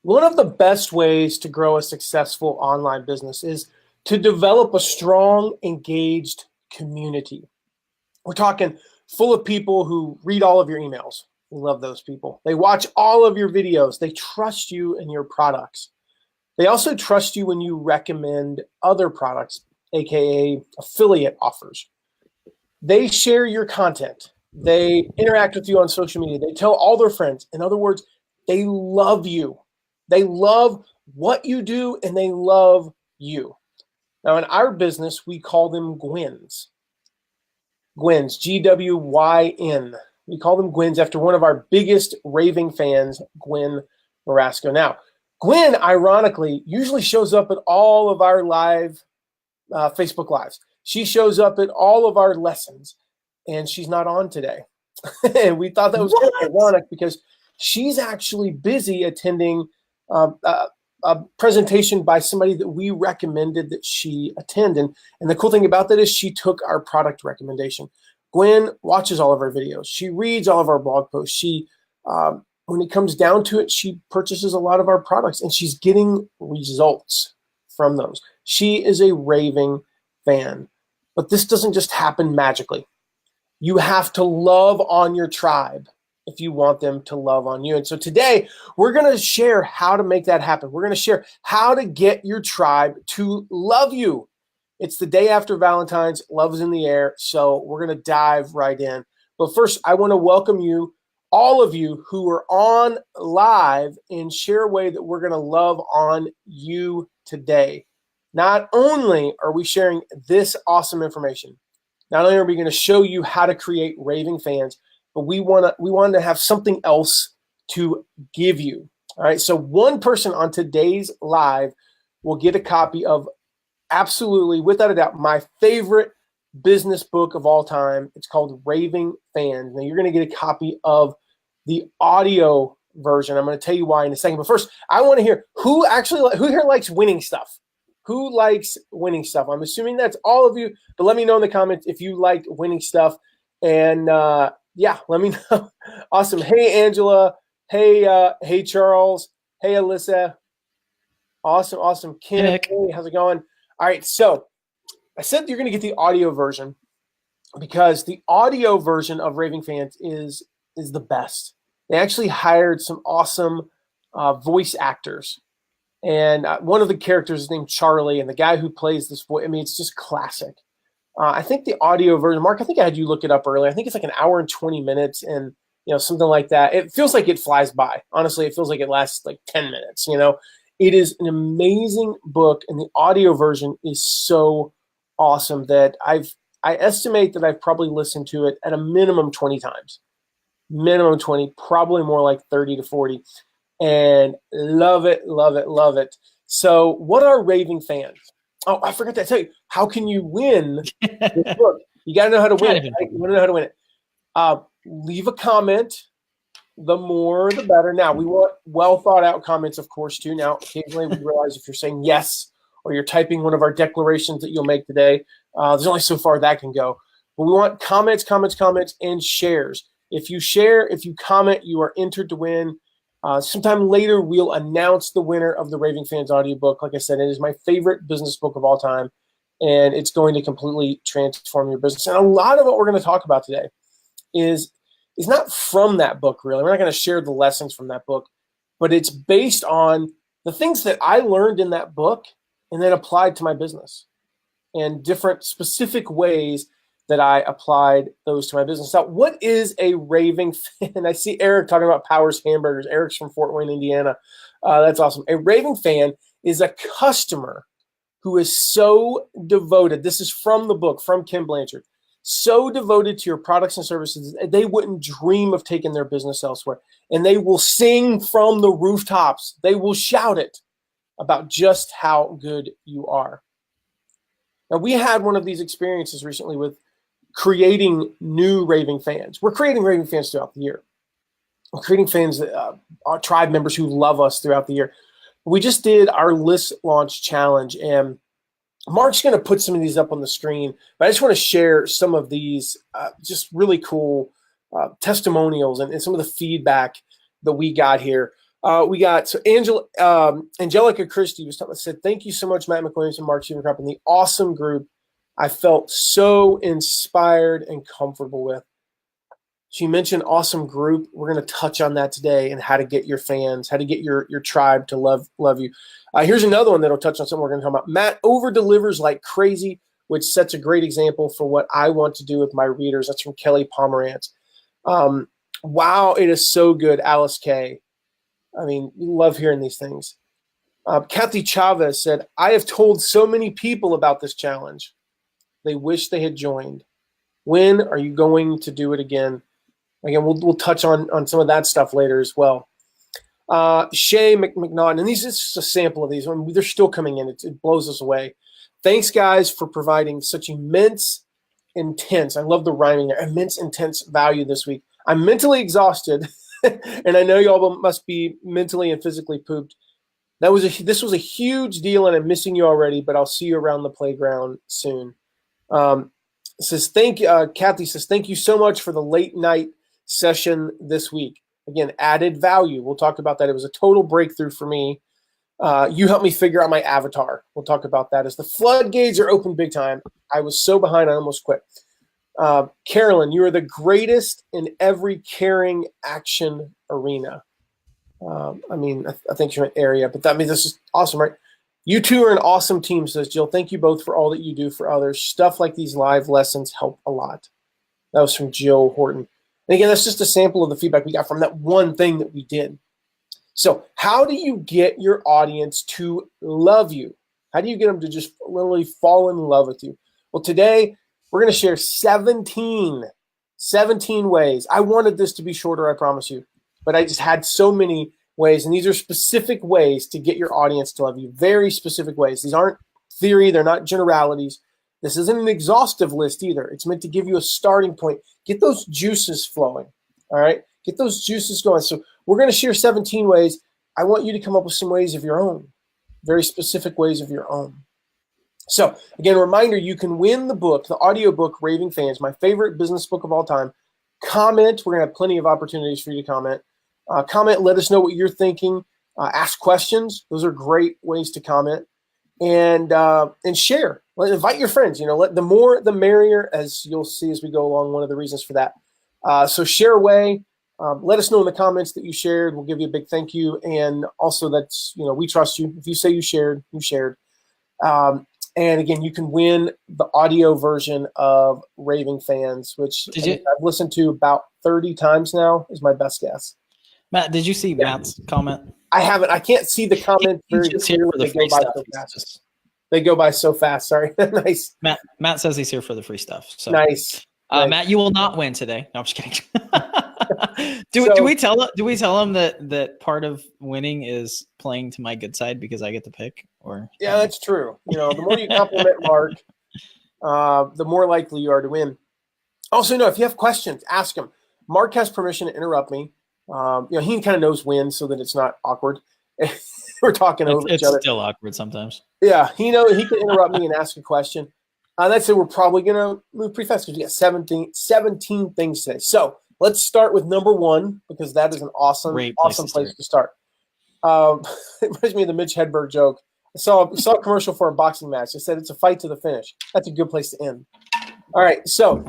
One of the best ways to grow a successful online business is to develop a strong, engaged community. We're talking full of people who read all of your emails. We love those people. They watch all of your videos. They trust you and your products. They also trust you when you recommend other products, aka affiliate offers. They share your content. They interact with you on social media. They tell all their friends. In other words, they love you. They love what you do and they love you. Now, in our business, we call them Gwins. Gwins, Gwyn. We call them Gwins after one of our biggest raving fans, Gwyn Marasco. Now, Gwyn, ironically, usually shows up at all of our live Facebook Lives. She shows up at all of our lessons, and she's not on today. And we thought that was kind of ironic because she's actually busy attending a presentation by somebody that we recommended that she attend. And the cool thing about that is she took our product recommendation. Gwyn watches all of our videos. She reads all of our blog posts. She, when it comes down to it, she purchases a lot of our products and she's getting results from those. She is a raving fan. But this doesn't just happen magically. You have to love on your tribe if you want them to love on you. And so today, we're going to share how to make that happen. We're going to share how to get your tribe to love you. It's the day after Valentine's. Love is in the air. So we're going to dive right in. But first, I want to welcome you, all of you who are on live, and share a way that we're going to love on you today. Not only are we sharing this awesome information, not only are we going to show you how to create raving fans, but we want to have something else to give you. All right. So one person on today's live will get a copy of, absolutely, without a doubt, my favorite business book of all time. It's called Raving Fans. Now you're going to get a copy of the audio version. I'm going to tell you why in a second. But first, I want to hear who here likes winning stuff. Who likes winning stuff? I'm assuming that's all of you, but let me know in the comments if you like winning stuff. And yeah, let me know. Awesome. Hey, Angela. Hey, Charles. Hey, Alyssa. Awesome. Kim, hey, how's it going? All right, so I said you're going to get the audio version because the audio version of Raving Fans is the best. They actually hired some awesome voice actors. And one of the characters is named Charlie, and the guy who plays this voice, I mean, it's just classic. I think the audio version, Mark, I think I had you look it up earlier. I think it's like an hour and 20 minutes and, something like that. It feels like it flies by. Honestly, it feels like it lasts like 10 minutes, It is an amazing book, and the audio version is so awesome that I estimate that I've probably listened to it at a minimum 20 times. Minimum 20, probably more like 30 to 40. And love it. So what are raving fans? Oh, I forgot to tell you. How can you win this book? You got to know how to win it. Right? You want to know how to win it. Leave a comment. The more, the better. Now, we want well thought out comments, of course, too. Now, occasionally we realize if you're saying yes or you're typing one of our declarations that you'll make today, there's only so far that can go. But we want comments, and shares. If you share, if you comment, you are entered to win. Sometime later, we'll announce the winner of the Raving Fans audiobook. Like I said, it is my favorite business book of all time, and it's going to completely transform your business. And a lot of what we're going to talk about today is not from that book, really. We're not going to share the lessons from that book, but it's based on the things that I learned in that book and then applied to my business and different specific ways that I applied those to my business. Now, what is a raving fan? I see Eric talking about Powers Hamburgers. Eric's from Fort Wayne, Indiana. That's awesome. A raving fan is a customer who is so devoted. This is from the book, from Kim Blanchard. So devoted to your products and services, they wouldn't dream of taking their business elsewhere. And they will sing from the rooftops. They will shout it about just how good you are. Now, we had one of these experiences recently with creating new raving fans. We're creating raving fans throughout the year. We're creating fans, our tribe members who love us throughout the year. We just did our list launch challenge, and Mark's going to put some of these up on the screen, but I just want to share some of these just really cool testimonials and some of the feedback that we got here. We got Angelica Christie said, thank you so much, Matt McWilliams and Mark Sievenkrupp, and the awesome group I felt so inspired and comfortable with. She mentioned awesome group. We're going to touch on that today and how to get your fans, how to get your tribe to love you. Here's another one that'll touch on something we're going to talk about. Matt over-delivers like crazy, which sets a great example for what I want to do with my readers. That's from Kelly Pomerantz. Wow, it is so good, Alice K. I mean, you love hearing these things. Kathy Chavez said, I have told so many people about this challenge. They wish they had joined. When are you going to do it again? Again, we'll touch on some of that stuff later as well. Shay McNaughton, and these is just a sample of these. I mean, they're still coming in. It blows us away. Thanks, guys, for providing such intense, I love the rhyming there, immense, intense value this week. I'm mentally exhausted, and I know y'all must be mentally and physically pooped. This was a huge deal, and I'm missing you already, but I'll see you around the playground soon. Kathy says, thank you so much for the late night session this week. Again, added value. We'll talk about that. It was a total breakthrough for me. You helped me figure out my avatar. We'll talk about that as the floodgates are open big time. I was so behind, I almost quit. Carolyn, you are the greatest in every caring action arena. I think she meant area, but that means this is awesome, right? You two are an awesome team, says Jill. Thank you both for all that you do for others. Stuff like these live lessons help a lot. That was from Jill Horton. And again, that's just a sample of the feedback we got from that one thing that we did. So how do you get your audience to love you? How do you get them to just literally fall in love with you? Well, today we're going to share 17 ways. I wanted this to be shorter, I promise you, but I just had so many ways, and these are specific ways to get your audience to love you. Very specific ways. These aren't theory. They're not generalities. This isn't an exhaustive list either. It's meant to give you a starting point. Get those juices flowing, all right? Get those juices going. So we're going to share 17 ways. I want you to come up with some ways of your own, very specific ways of your own. So again, a reminder, you can win the book, the audio book, Raving Fans, my favorite business book of all time. Comment. We're going to have plenty of opportunities for you to comment. Comment, let us know what you're thinking. Ask questions. Those are great ways to comment. And share. Invite your friends. The more the merrier, as you'll see as we go along. One of the reasons for that. So share away. Let us know in the comments that you shared. We'll give you a big thank you. And also that's, we trust you. If you say you shared, you shared. And again, you can win the audio version of Raving Fans, which I've listened to about 30 times now, is my best guess. Matt, did you see Matt's comment? I haven't. I can't see the comment very clearly. They go by so fast. They go by so fast. Sorry. Nice. Matt says he's here for the free stuff. So nice. Matt, you will not win today. No, I'm just kidding. Do we tell him that part of winning is playing to my good side because I get to pick? Or yeah, that's true. The more you compliment Mark, the more likely you are to win. Also, if you have questions, ask him. Mark has permission to interrupt me. He kind of knows when, so that it's not awkward. We're talking over each other. It's still awkward sometimes. Yeah, he can interrupt me and ask a question. That's it. We're probably gonna move pretty fast because we got 17 things today. So let's start with number 1 because that is an awesome place to start. It reminds me of the Mitch Hedberg joke. I saw a commercial for a boxing match. It said it's a fight to the finish. That's a good place to end. All right. So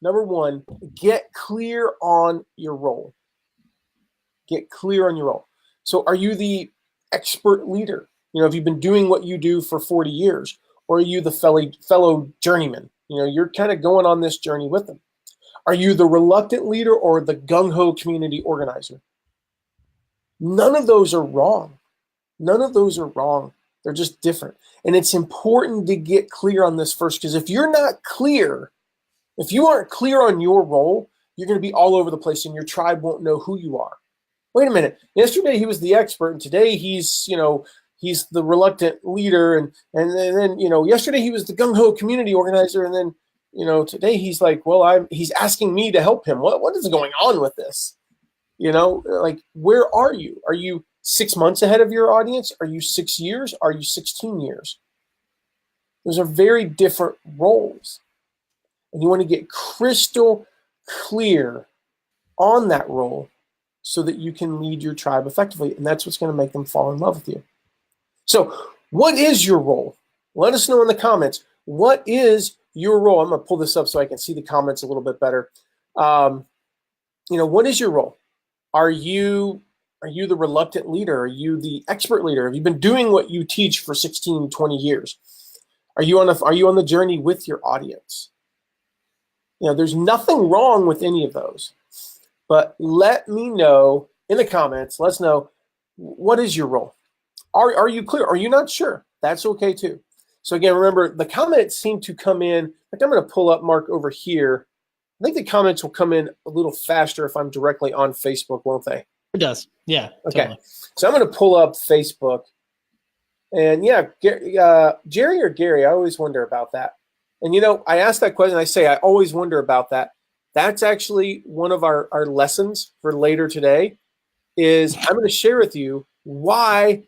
number one, get clear on your role. Get clear on your role. So are you the expert leader? Have you been doing what you do for 40 years? Or are you the fellow journeyman? You're kind of going on this journey with them. Are you the reluctant leader or the gung-ho community organizer? None of those are wrong. None of those are wrong. They're just different. And it's important to get clear on this first, because if you're not clear, if you aren't clear on your role, you're going to be all over the place and your tribe won't know who you are. Wait a minute. Yesterday he was the expert, and today he's the reluctant leader, and then yesterday he was the gung-ho community organizer, and then today he's like, he's asking me to help him. What is going on with this? Where are you? Are you 6 months ahead of your audience? Are you 6 years? Are you 16 years? Those are very different roles. And you want to get crystal clear on that role so that you can lead your tribe effectively. And that's what's going to make them fall in love with you. So what is your role? Let us know in the comments. What is your role? I'm going to pull this up so I can see the comments a little bit better. What is your role? Are you the reluctant leader? Are you the expert leader? Have you been doing what you teach for 16, 20 years? Are you on the journey with your audience? There's nothing wrong with any of those. But let me know in the comments. Let us know, what is your role? Are you clear? Are you not sure? That's okay too. So again, remember, the comments seem to come in. Like, I'm going to pull up Mark over here. I think the comments will come in a little faster if I'm directly on Facebook, won't they? It does. Yeah. Okay. Totally. So I'm going to pull up Facebook. And yeah, Jerry or Gary, I always wonder about that. And I asked that question. I always wonder about that. That's actually one of our lessons for later today. Is I'm going to share with you why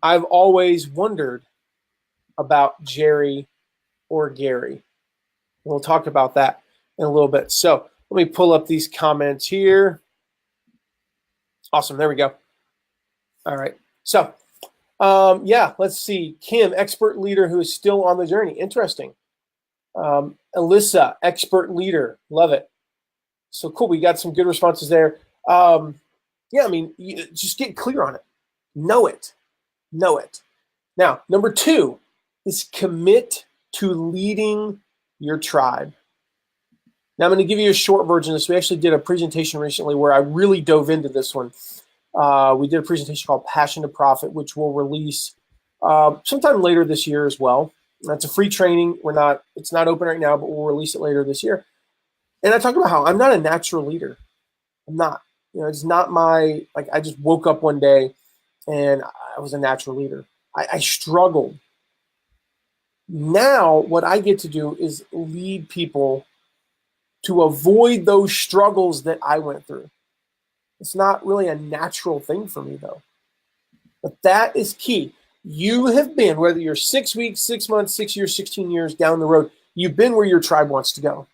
I've always wondered about Jerry or Gary. We'll talk about that in a little bit. So let me pull up these comments here. Awesome. There we go. All right. So, let's see. Kim, expert leader who is still on the journey. Interesting. Alyssa, expert leader. Love it. So cool. We got some good responses there. Just get clear on it. Know it. Now, number 2 is commit to leading your tribe. Now, I'm going to give you a short version of this. We actually did a presentation recently where I really dove into this one. We did a presentation called Passion to Profit, which we'll release sometime later this year as well. That's a free training. It's not open right now, but we'll release it later this year. And I talk about how I'm not a natural leader. I'm not. It's not I just woke up one day and I was a natural leader. I struggled. Now, what I get to do is lead people to avoid those struggles that I went through. It's not really a natural thing for me, though. But that is key. You have been, whether you're 6 weeks, 6 months, 6 years, 16 years down the road, you've been where your tribe wants to go.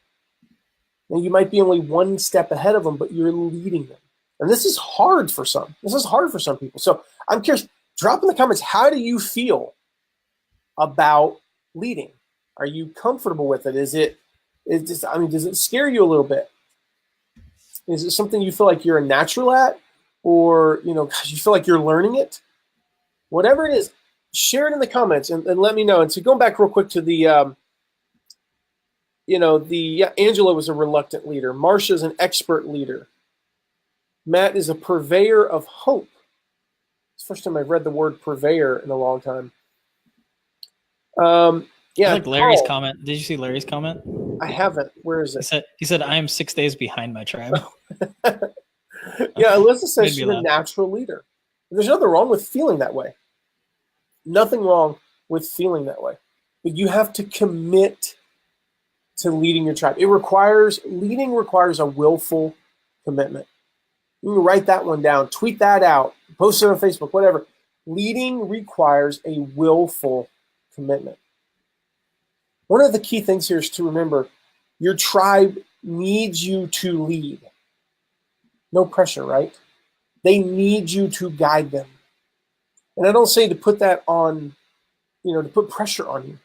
And you might be only one step ahead of them, but you're leading them. And this is hard for some. This is hard for some people. So I'm curious, drop in the comments, how do you feel about leading? Are you comfortable with it? Does it scare you a little bit? Is it something you feel like you're a natural at? Or, you feel like you're learning it? Whatever it is, share it in the comments and let me know. And so going back real quick to the, Angela was a reluctant leader. Marsha's an expert leader. Matt is a purveyor of hope. It's the first time I've read the word purveyor in a long time. I like Larry's comment. Did you see Larry's comment? I haven't. Where is it? He said I am 6 days behind my tribe. Yeah, Alyssa says she's a natural leader. There's nothing wrong with feeling that way. Nothing wrong with feeling that way. But you have to commit to leading your tribe. Leading requires a willful commitment. You can write that one down, tweet that out, post it on Facebook, whatever. Leading requires a willful commitment. One of the key things here is to remember your tribe needs you to lead. No pressure, right? They need you to guide them. And I don't say to put that on, to put pressure on you,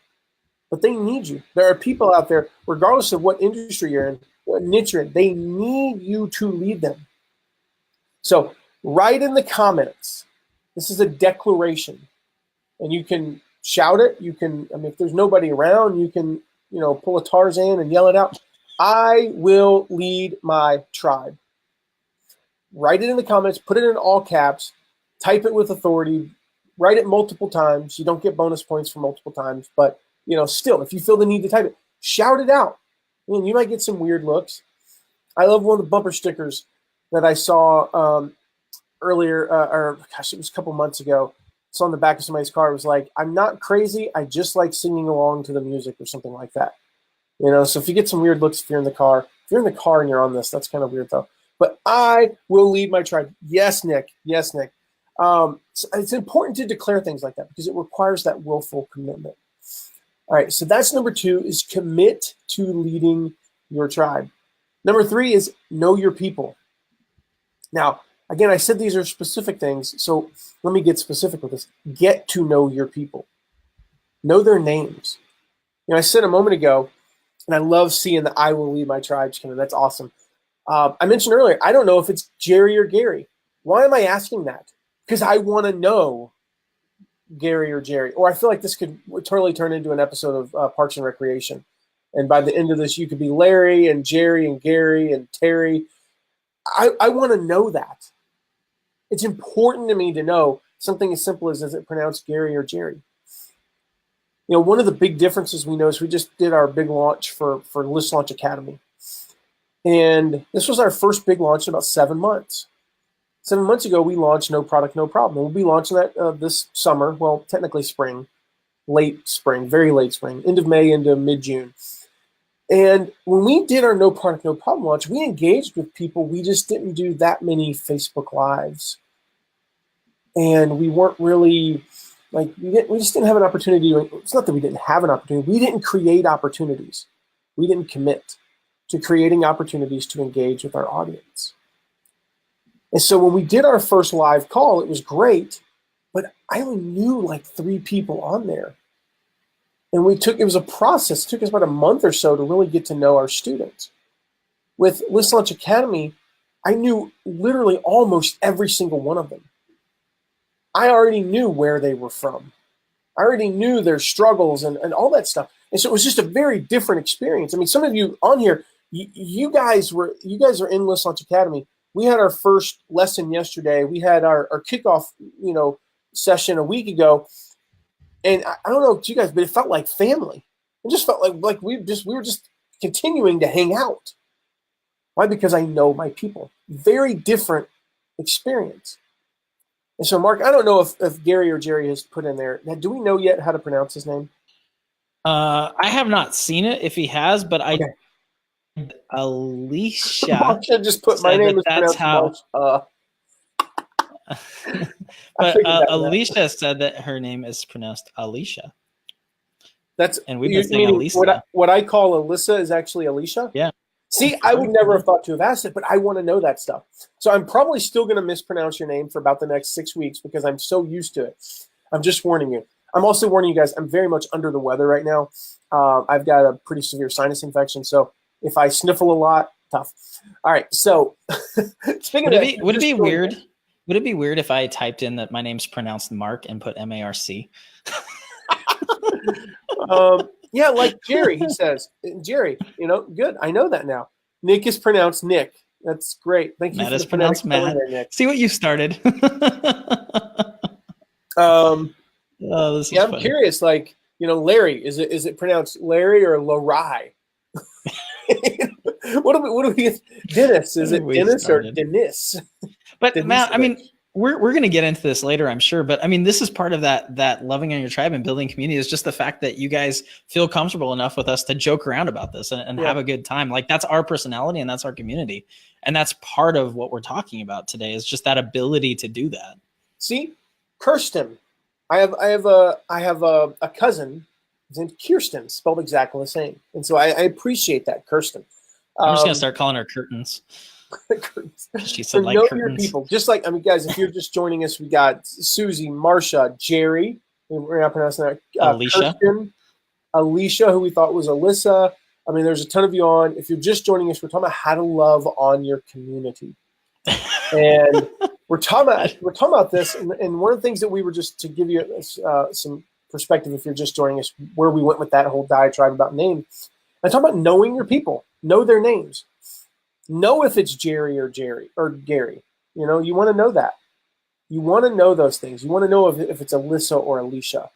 but they need you. There are people out there, regardless of what industry you're in, what niche you're in, they need you to lead them. So write in the comments. This is a declaration. And you can shout it. You can, if there's nobody around, you can, pull a Tarzan and yell it out. I will lead my tribe. Write it in the comments, put it in all caps, type it with authority, write it multiple times. You don't get bonus points for multiple times, but still, if you feel the need to type it, shout it out. You might get some weird looks. I love one of the bumper stickers that I saw earlier, it was a couple months ago. It's on the back of somebody's car. It was like, I'm not crazy. I just like singing along to the music or something like that. So if you get some weird looks, if you're in the car and you're on this, that's kind of weird though. But I will lead my tribe. Yes, Nick. Yes, Nick. So it's important to declare things like that because it requires that willful commitment. All right, so that's number 2 is commit to leading your tribe. Number 3 is know your people. Now, Again, I said these are specific things, so let me get specific with this. Get to know your people. Know their names. I said a moment ago, and I love seeing the "I will lead my tribes" kind of. That's awesome. I mentioned earlier, I don't know if it's Jerry or Gary. Why am I asking that? Because I want to know Gary or Jerry. Or I feel like this could totally turn into an episode of Parks and Recreation. And by the end of this, you could be Larry and Jerry and Gary and Terry. I want to know that. It's important to me to know something as simple as, is it pronounced Gary or Jerry? One of the big differences we know is we just did our big launch for List Launch Academy. And this was our first big launch in about 7 months. 7 months ago, we launched No Product, No Problem. We'll be launching that this summer, well, technically spring, late spring, very late spring, end of May into mid-June. And when we did our No Product, No Problem launch, we engaged with people. We just didn't do that many Facebook Lives. And we weren't really, we just didn't have an opportunity. It's not that we didn't have an opportunity. We didn't create opportunities. We didn't commit to creating opportunities to engage with our audience. And so when we did our first live call, it was great, but I only knew like 3 people on there. And it was a process. It took us about a month or so to really get to know our students. With List Launch Academy, I knew literally almost every single one of them. I already knew where they were from. I already knew their struggles and all that stuff. And so it was just a very different experience. I mean, some of you on here, you guys are in List Launch Academy. We had our first lesson yesterday. We had our kickoff, session a week ago. And I don't know to you guys, but it felt like family. It just felt like we were just continuing to hang out. Why? Because I know my people. Very different experience. And so, Mark, I don't know if Gary or Jerry has put in there. Now, do we know yet how to pronounce his name? I have not seen it if he has, but Okay. Alicia. I should just put my name is pronounced how. But Alicia said that her name is pronounced Alicia. And we've been saying Alicia. What I call Alyssa is actually Alicia? Yeah. See, I would never have thought to have asked it, but I want to know that stuff. So I'm probably still going to mispronounce your name for about the next 6 weeks because I'm so used to it. I'm just warning you. I'm also warning you guys, I'm very much under the weather right now. I've got a pretty severe sinus infection, so if I sniffle a lot, tough. All right, so speaking of that, would it be weird? Would it be weird if I typed in that my name's pronounced Mark and put M-A-R-C? Yeah, like Jerry, he says. Jerry, good. I know that now. Nick is pronounced Nick. That's great. Thank you. Matt is pronounced Matt. There, Nick. See what you started. I'm funny. curious. Larry, is it pronounced Larry or Larai? What do we? Dennis? Is it Dennis or Dennis? But Dennis, Matt, I mean, we're going to get into this later, I'm sure. But I mean, this is part of that loving on your tribe and building community is just the fact that you guys feel comfortable enough with us to joke around about this and have a good time. Like that's our personality and that's our community. And that's part of what we're talking about today is just that ability to do that. See, Kirsten, I have a cousin. His name's Kirsten, spelled exactly the same. And so I appreciate that, Kirsten. I'm just going to start calling her Curtains. She said like know curtains. Your people. Just like, guys, if you're just joining us, we got Susie, Marsha, Jerry, we're not pronouncing that, Alicia. Kirsten, Alicia, who we thought was Alyssa. I mean, there's a ton of you on. If you're just joining us, we're talking about how to love on your community. And we're talking about this. And one of the things that we were just to give you some perspective, if you're just joining us, where we went with that whole diatribe about name. I'm talking about knowing your people, know their names, know if it's Jerry or Gary. You want to know that. You want to know those things. You want to know if it's Alyssa or Alicia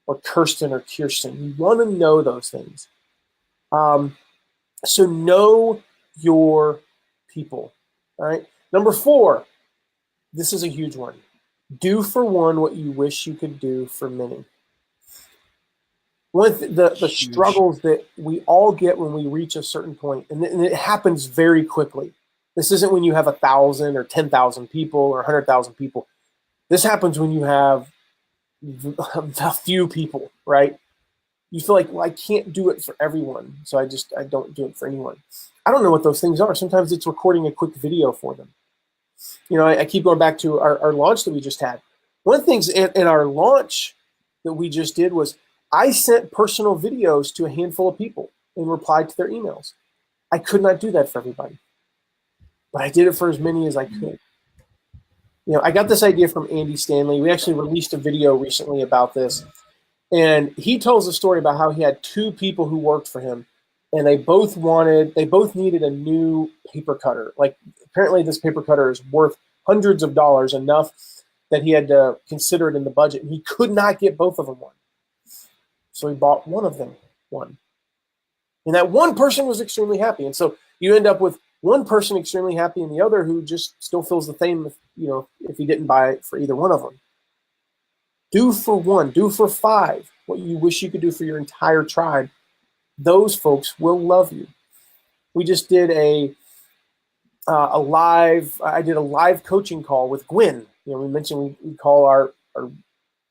or Kirsten or Kirsten. You want to know those things. So know your people. All right. Number 4, this is a huge one. Do for one what you wish you could do for many. One of the struggles that we all get when we reach a certain point, and it happens very quickly. This isn't when you have 1,000 or 10,000 people or 100,000 people. This happens when you have a few people, right? You feel like, well, I can't do it for everyone, so I don't do it for anyone. I don't know what those things are. Sometimes it's recording a quick video for them. I keep going back to our launch that we just had. One of the things in our launch that we just did was I sent personal videos to a handful of people and replied to their emails. I could not do that for everybody, but I did it for as many as I could. I got this idea from Andy Stanley. We actually released a video recently about this, and he tells a story about how he had two people who worked for him, and they both needed a new paper cutter. Like, apparently this paper cutter is worth hundreds of dollars, enough that he had to consider it in the budget, and he could not get both of them one. So he bought one of them one. And that one person was extremely happy. And so you end up with one person extremely happy and the other who just still feels the same, if he didn't buy it for either one of them. Do for one, do for five what you wish you could do for your entire tribe. Those folks will love you. We just did I did a live coaching call with Gwen. We mentioned we call our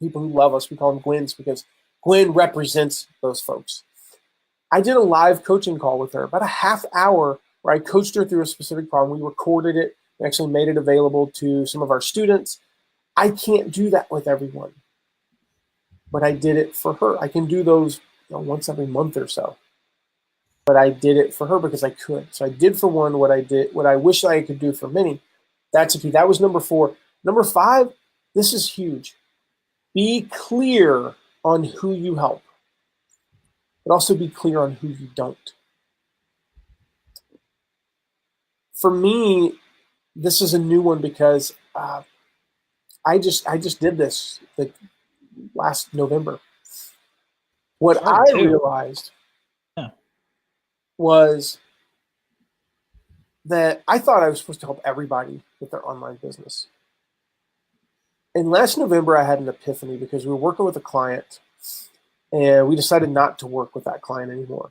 people who love us, we call them Gwens because Gwen represents those folks. I did a live coaching call with her, about a half hour, where I coached her through a specific problem. We recorded it and actually made it available to some of our students. I can't do that with everyone, but I did it for her. I can do those once every month or so, but I did it for her because I could. So I did for one what I wish I could do for many. That's a key. That was number 4. Number 5, this is huge. Be clear on who you help, but also be clear on who you don't. For me, this is a new one because I just did this last November. What I realized was that I thought I was supposed to help everybody with their online business. And last November, I had an epiphany because we were working with a client and we decided not to work with that client anymore.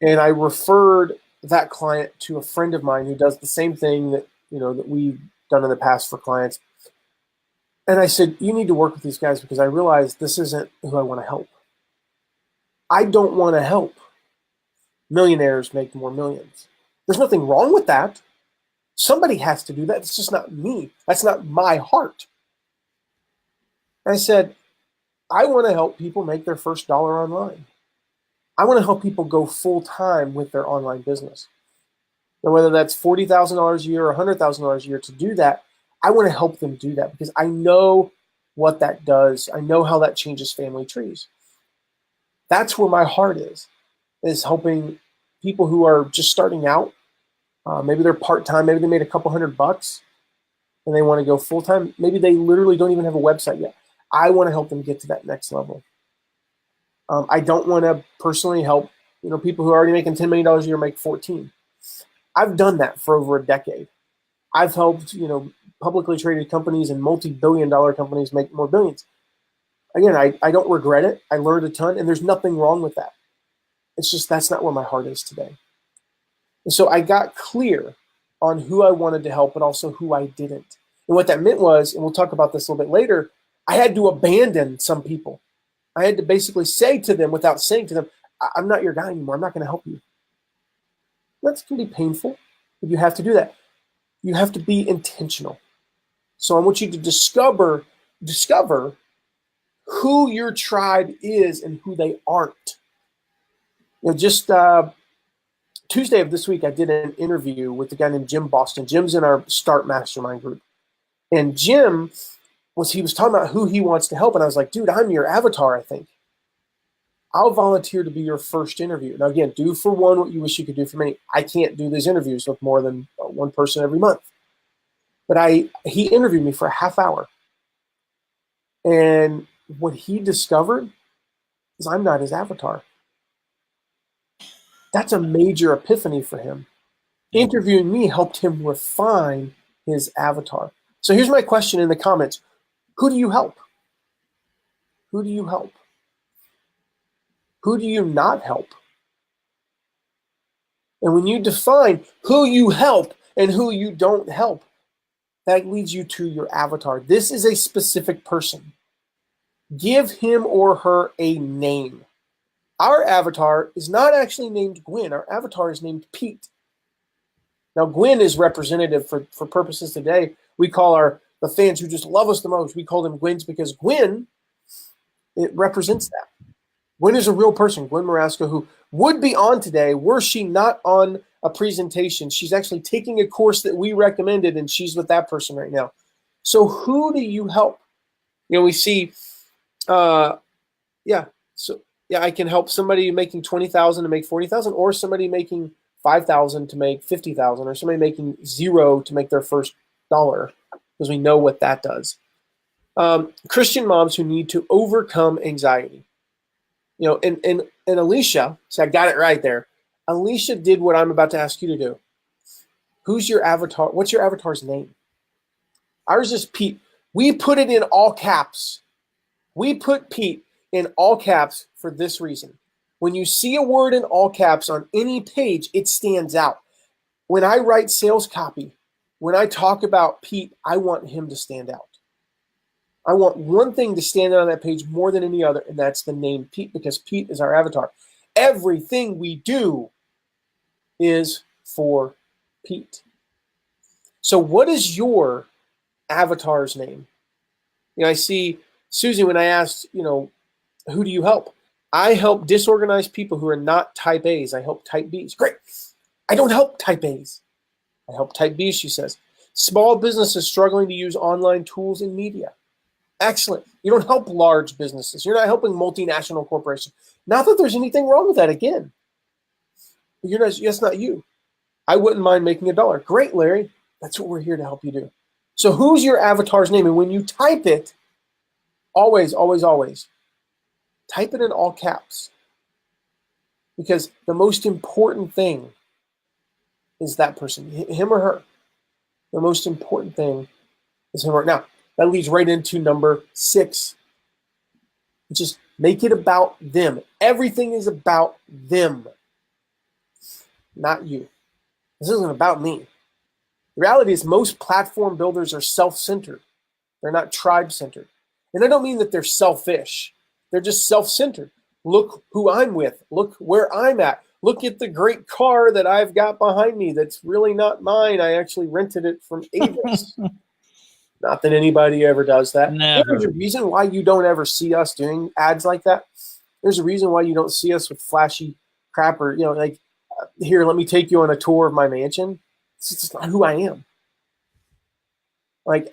And I referred that client to a friend of mine who does the same thing that we've done in the past for clients. And I said, you need to work with these guys because I realized this isn't who I want to help. I don't want to help millionaires make more millions. There's nothing wrong with that. Somebody has to do that. It's just not me. That's not my heart. And I said, I want to help people make their first dollar online. I want to help people go full time with their online business. And whether that's $40,000 a year or $100,000 a year to do that, I want to help them do that because I know what that does. I know how that changes family trees. That's where my heart is helping people who are just starting out. Maybe they're part-time, maybe they made a couple $100 and they want to go full-time. Maybe they literally don't even have a website yet. I want to help them get to that next level. I don't want to personally help, people who are already making $10 million a year make 14. I've done that for over a decade. I've helped, publicly traded companies and multi-billion-dollar companies make more billions. Again, I don't regret it. I learned a ton, and there's nothing wrong with that. It's just that's not where my heart is today. And so I got clear on who I wanted to help, but also who I didn't. And what that meant was, and we'll talk about this a little bit later, I had to abandon some people. I had to basically say to them without saying to them, I'm not your guy anymore. I'm not going to help you. That can be painful, but you have to do that. You have to be intentional. So I want you to discover who your tribe is and who they aren't. Just Tuesday of this week, I did an interview with a guy named Jim Boston. Jim's in our Start Mastermind group. And Jim was talking about who he wants to help. And I was like, dude, I'm your avatar, I think. I'll volunteer to be your first interview. Now, again, do for one what you wish you could do for many. I can't do these interviews with more than one person every month. But he interviewed me for a half hour. And what he discovered is I'm not his avatar. That's a major epiphany for him. Interviewing me helped him refine his avatar. So here's my question in the comments. Who do you help? Who do you help? Who do you not help? And when you define who you help and who you don't help, that leads you to your avatar. This is a specific person. Give him or her a name. Our avatar is not actually named Gwen. Our avatar is named Pete. Now, Gwen is representative for purposes today. We call the fans who just love us the most, we call them Gwens because Gwen, it represents that. Gwen is a real person, Gwen Marasco, who would be on today were she not on a presentation. She's actually taking a course that we recommended, and she's with that person right now. So who do you help? We see, I can help somebody making $20,000 to make $40,000, or somebody making $5,000 to make $50,000, or somebody making $0 to make their first dollar, because we know what that does. Christian moms who need to overcome anxiety. And Alicia, so I got it right there. Alicia did what I'm about to ask you to do. Who's your avatar? What's your avatar's name? Ours is Pete. We put it in all caps. We put Pete in all caps for this reason. When you see a word in all caps on any page, it stands out. When I write sales copy, when I talk about Pete, I want him to stand out. I want one thing to stand out on that page more than any other, and that's the name Pete, because Pete is our avatar. Everything we do is for Pete. So what is your avatar's name? I see Susie, when I asked, who do you help? I help disorganized people who are not type A's. I help type B's. Great. I don't help type A's. I help type B's, she says. Small businesses struggling to use online tools and media. Excellent. You don't help large businesses. You're not helping multinational corporations. Not that there's anything wrong with that, again. That's not you. I wouldn't mind making $1. Great, Larry. That's what we're here to help you do. So who's your avatar's name? And when you type it, always, always, always, type it in all caps. Because the most important thing is that person, him or her. The most important thing is him or her. Now, that leads right into number 6, which is make it about them. Everything is about them, not you. This isn't about me. The reality is most platform builders are self-centered. They're not tribe-centered. And I don't mean that they're selfish. They're just self-centered. Look who I'm with. Look where I'm at. Look at the great car that I've got behind me that's really not mine. I actually rented it from Avis. Not that anybody ever does that. Never. There's a reason why you don't ever see us doing ads like that. There's a reason why you don't see us with flashy crap or, here, let me take you on a tour of my mansion. It's just not who I am. I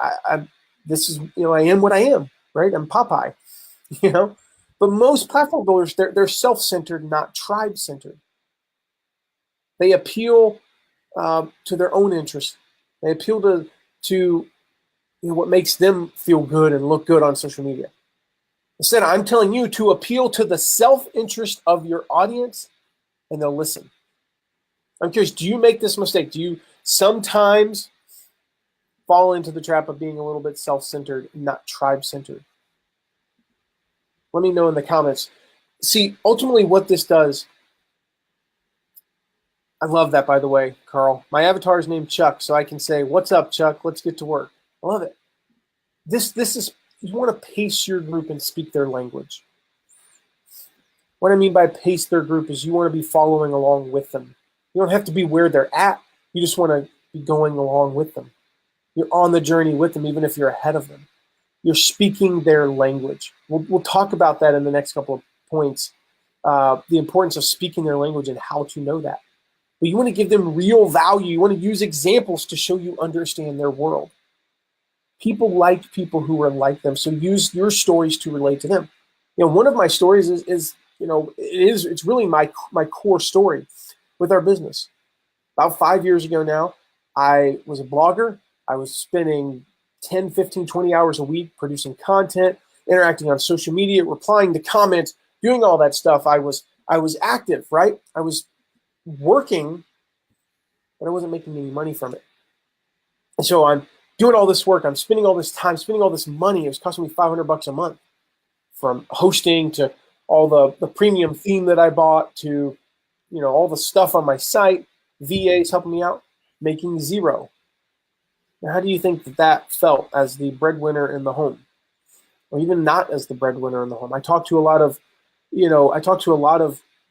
am what I am, right? I'm Popeye, But most platform builders, they're self-centered, not tribe-centered. They appeal to their own interests. They appeal to what makes them feel good and look good on social media. Instead, I'm telling you to appeal to the self-interest of your audience, and they'll listen. I'm curious, do you make this mistake? Do you sometimes fall into the trap of being a little bit self-centered, not tribe-centered? Let me know in the comments. See, ultimately what this does, I love that, by the way, Carl. My avatar is named Chuck, so I can say, what's up, Chuck? Let's get to work. I love it. This is, you want to pace your group and speak their language. What I mean by pace their group is you want to be following along with them. You don't have to be where they're at. You just want to be going along with them. You're on the journey with them, even if you're ahead of them. You're speaking their language. We'll talk about that in the next couple of points, the importance of speaking their language and how to know that. But you want to give them real value. You want to use examples to show you understand their world. People like people who are like them, so use your stories to relate to them. One of my stories it's really my core story with our business. About 5 years ago now, I was a blogger. I was spending 10, 15, 20 hours a week producing content, interacting on social media, replying to comments, doing all that stuff. I was active, right? I was working, but I wasn't making any money from it. And so I'm doing all this work. I'm spending all this time, spending all this money. It was costing me $500 a month, from hosting to all the premium theme that I bought to, all the stuff on my site, VAs helping me out, making $0. Now, how do you think that felt as the breadwinner in the home, or even not as the breadwinner in the home? I talk to a lot of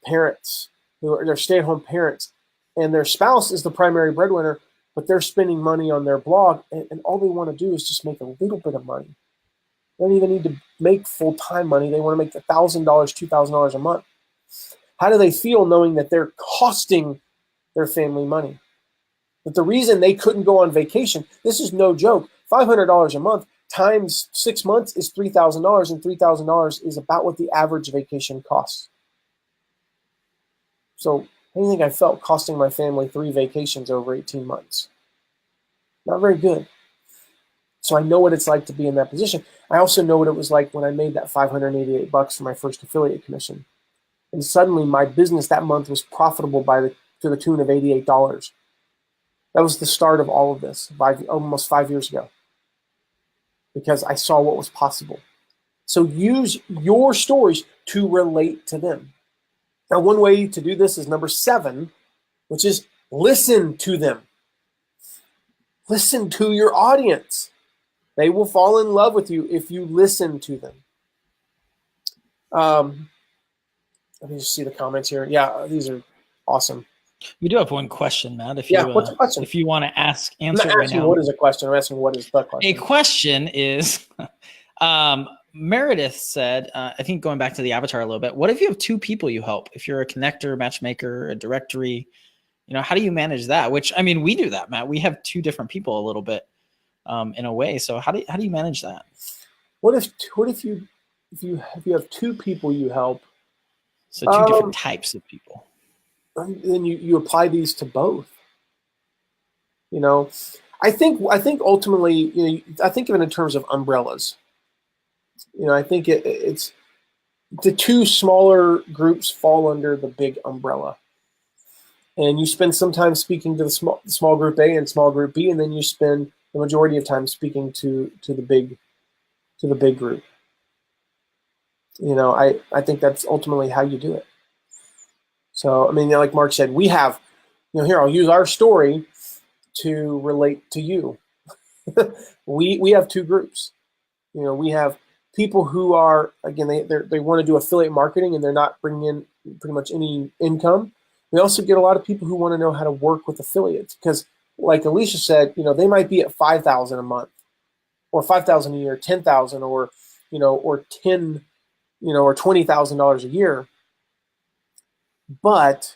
parents who are, they're stay-at-home parents, and their spouse is the primary breadwinner, but they're spending money on their blog, and all they want to do is just make a little bit of money. They don't even need to make full-time money. They want to make $1,000, $2,000 a month. How do they feel knowing that they're costing their family money? But the reason they couldn't go on vacation, this is no joke, $500 a month times 6 months is $3,000, and $3,000 is about what the average vacation costs. So how do you think I felt costing my family 3 vacations over 18 months? Not very good. So I know what it's like to be in that position. I also know what it was like when I made that $588 for my first affiliate commission. And suddenly my business that month was profitable to the tune of $88. That was the start of all of this, almost 5 years ago, because I saw what was possible. So use your stories to relate to them. Now, one way to do this is number 7, which is listen to them. Listen to your audience. They will fall in love with you if you listen to them. Let me just see the comments here. Yeah, these are awesome. We do have one question, Matt. What's the question? If you want to answer I'm not it right asking now. what is a question. I'm asking what is the question. A question is, Meredith said, I think going back to the avatar a little bit, what if you have 2 people you help? If you're a connector, matchmaker, a directory, how do you manage that? Which, I mean, we do that, Matt. We have 2 different people a little bit in a way. So how do you manage that? What if you have 2 people you help? So 2 different types of people. Then you apply these to both. I think ultimately, I think of it in terms of umbrellas. I think it's the 2 smaller groups fall under the big umbrella, and you spend some time speaking to the small group A and small group B, and then you spend the majority of time speaking to the big group. I think that's ultimately how you do it. So, I mean, like Mark said, we have, here, I'll use our story to relate to you. we have 2 groups. We have people who are, again, they want to do affiliate marketing and they're not bringing in pretty much any income. We also get a lot of people who want to know how to work with affiliates because, like Alicia said, they might be at $5,000 a month or $5,000 a year, $10,000 or 10, or $20,000 a year. But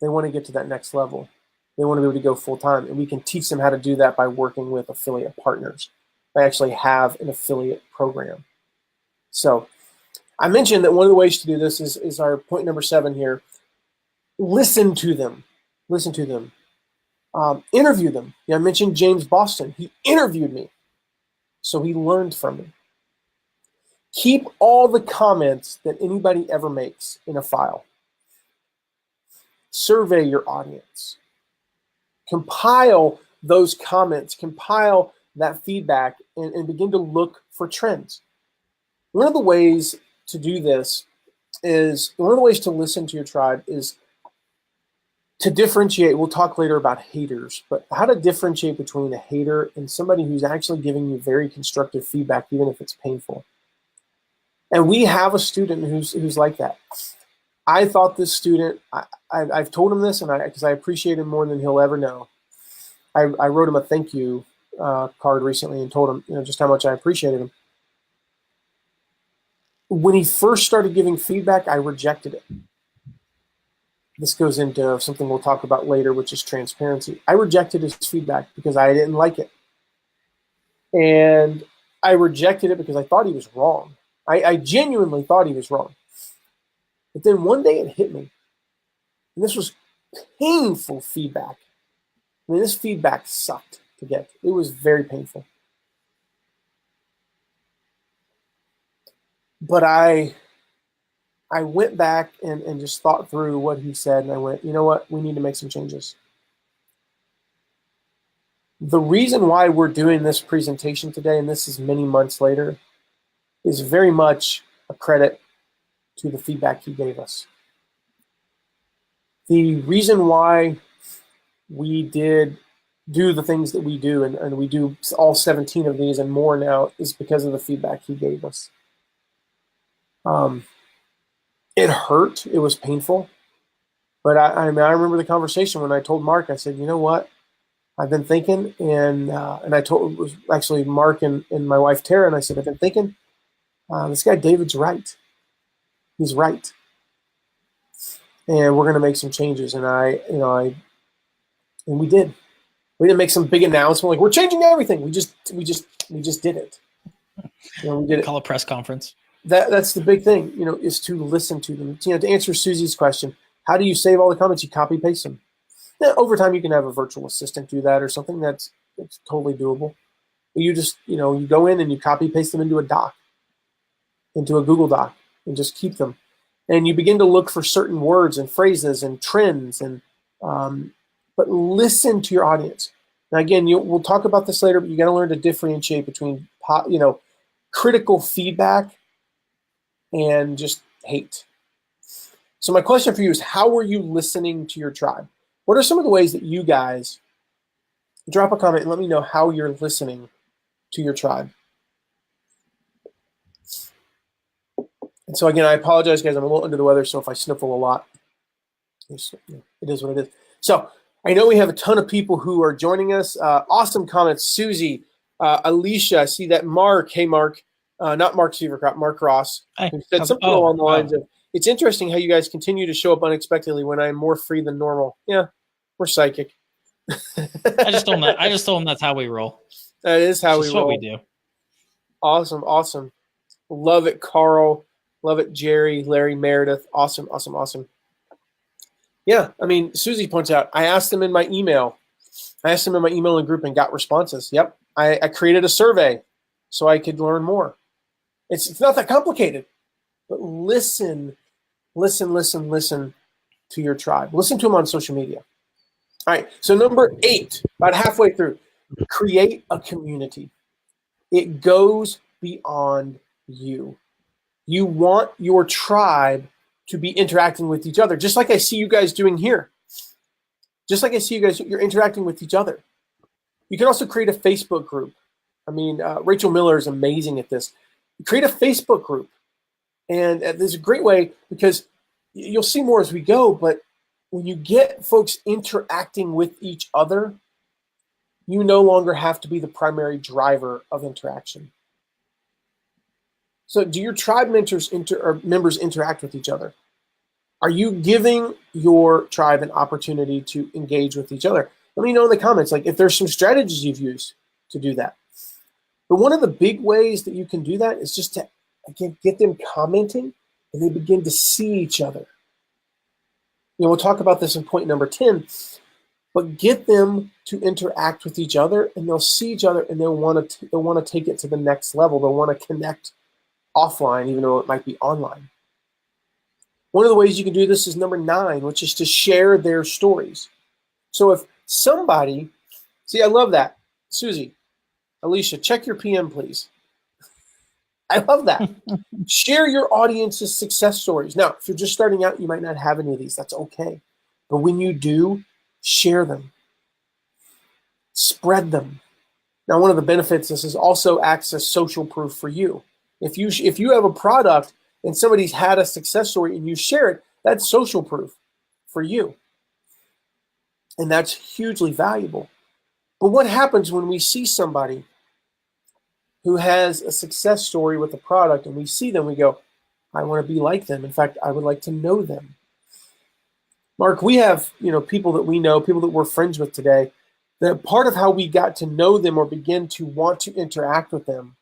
they want to get to that next level. They want to be able to go full time, and we can teach them how to do that by working with affiliate partners. I actually have an affiliate program. So I mentioned that one of the ways to do this is our point number 7 here. Listen to them. Listen to them. Interview them. I mentioned James Boston. He interviewed me, so he learned from me. Keep all the comments that anybody ever makes in a file. Survey your audience. Compile those comments, compile that feedback, and begin to look for trends. One of the ways to do this one of the ways to listen to your tribe is to differentiate. We'll talk later about haters, but how to differentiate between a hater and somebody who's actually giving you very constructive feedback, even if it's painful. And we have a student who's like that. I thought this student, I've told him this, and because I appreciate him more than he'll ever know. I wrote him a thank you card recently and told him, just how much I appreciated him. When he first started giving feedback, I rejected it. This goes into something we'll talk about later, which is transparency. I rejected his feedback because I didn't like it. And I rejected it because I thought he was wrong. I genuinely thought he was wrong. But then one day it hit me. And this was painful feedback. I mean, this feedback sucked to get. It was very painful. But I went back and just thought through what he said, and I went, you know what? We need to make some changes. The reason why we're doing this presentation today, and this is many months later, is very much a credit to the feedback he gave us. The reason why we did do the things that we do, and we do all 17 of these and more now, is because of the feedback he gave us. It hurt. It was painful. But I mean, I remember the conversation when I told Mark. I said, you know what? I've been thinking, and I told it was actually Mark and my wife Tara, and I said, I've been thinking. This guy David's right. He's right, and we're going to make some changes. And and we did. We didn't make some big announcement like we're changing everything. We just did it. We did it. Call a press conference. That's the big thing, is to listen to them. To answer Susie's question, how do you save all the comments? You copy paste them. Now, over time, you can have a virtual assistant do that or something it's totally doable. But you just, you go in and you copy paste them into a doc, into a Google Doc, and just keep them. And you begin to look for certain words and phrases and trends, but listen to your audience. Now, again, we'll talk about this later, but you got to learn to differentiate between, critical feedback and just hate. So my question for you is, how are you listening to your tribe? What are some of the ways that you guys drop a comment and let me know how you're listening to your tribe? And so again, I apologize, guys. I'm a little under the weather, so if I sniffle a lot, it is what it is. So I know we have a ton of people who are joining us. Awesome comments. Susie, Alicia, I see that. Mark. Hey, Mark. Not Mark Seavercrop, Mark Ross. Hey, Who said something along the lines of, it's interesting how you guys continue to show up unexpectedly when I'm more free than normal. Yeah, we're psychic. I just told him that's how we roll. That is how we roll. That's what we do. Awesome. Love it, Carl. Love it, Jerry, Larry, Meredith. Awesome. Yeah, I mean, Susie points out, I asked them in my email. And group and got responses. Yep, I created a survey so I could learn more. It's not that complicated, but listen to your tribe. Listen to them on social media. All right, so number 8, about halfway through, create a community. It goes beyond you. You want your tribe to be interacting with each other, just like I see you guys doing here. Just like I see you guys, you're interacting with each other. You can also create a Facebook group. I mean, Rachel Miller is amazing at this. Create a Facebook group. And there's a great way, because you'll see more as we go, but when you get folks interacting with each other, you no longer have to be the primary driver of interaction. So do your tribe members interact with each other? Are you giving your tribe an opportunity to engage with each other? Let me know in the comments, like if there's some strategies you've used to do that. But one of the big ways that you can do that is just to, again, get them commenting and they begin to see each other. We'll talk about this in point number 10, but get them to interact with each other and they'll see each other and they'll want to take it to the next level. They'll want to connect offline, even though it might be online. One of the ways you can do this is number 9, which is to share their stories. So if somebody, see, I love that. Susie, Alicia, check your PM, please. I love that. Share your audience's success stories. Now, if you're just starting out, you might not have any of these. That's okay. But when you do, share them. Spread them. Now, one of the benefits, this is also acts as social proof for you. If you have a product and somebody's had a success story and you share it, that's social proof for you. And that's hugely valuable. But what happens when we see somebody who has a success story with a product and we see them, we go, I want to be like them. In fact, I would like to know them. Mark, we have, people that we know, people that we're friends with today, that part of how we got to know them or begin to want to interact with them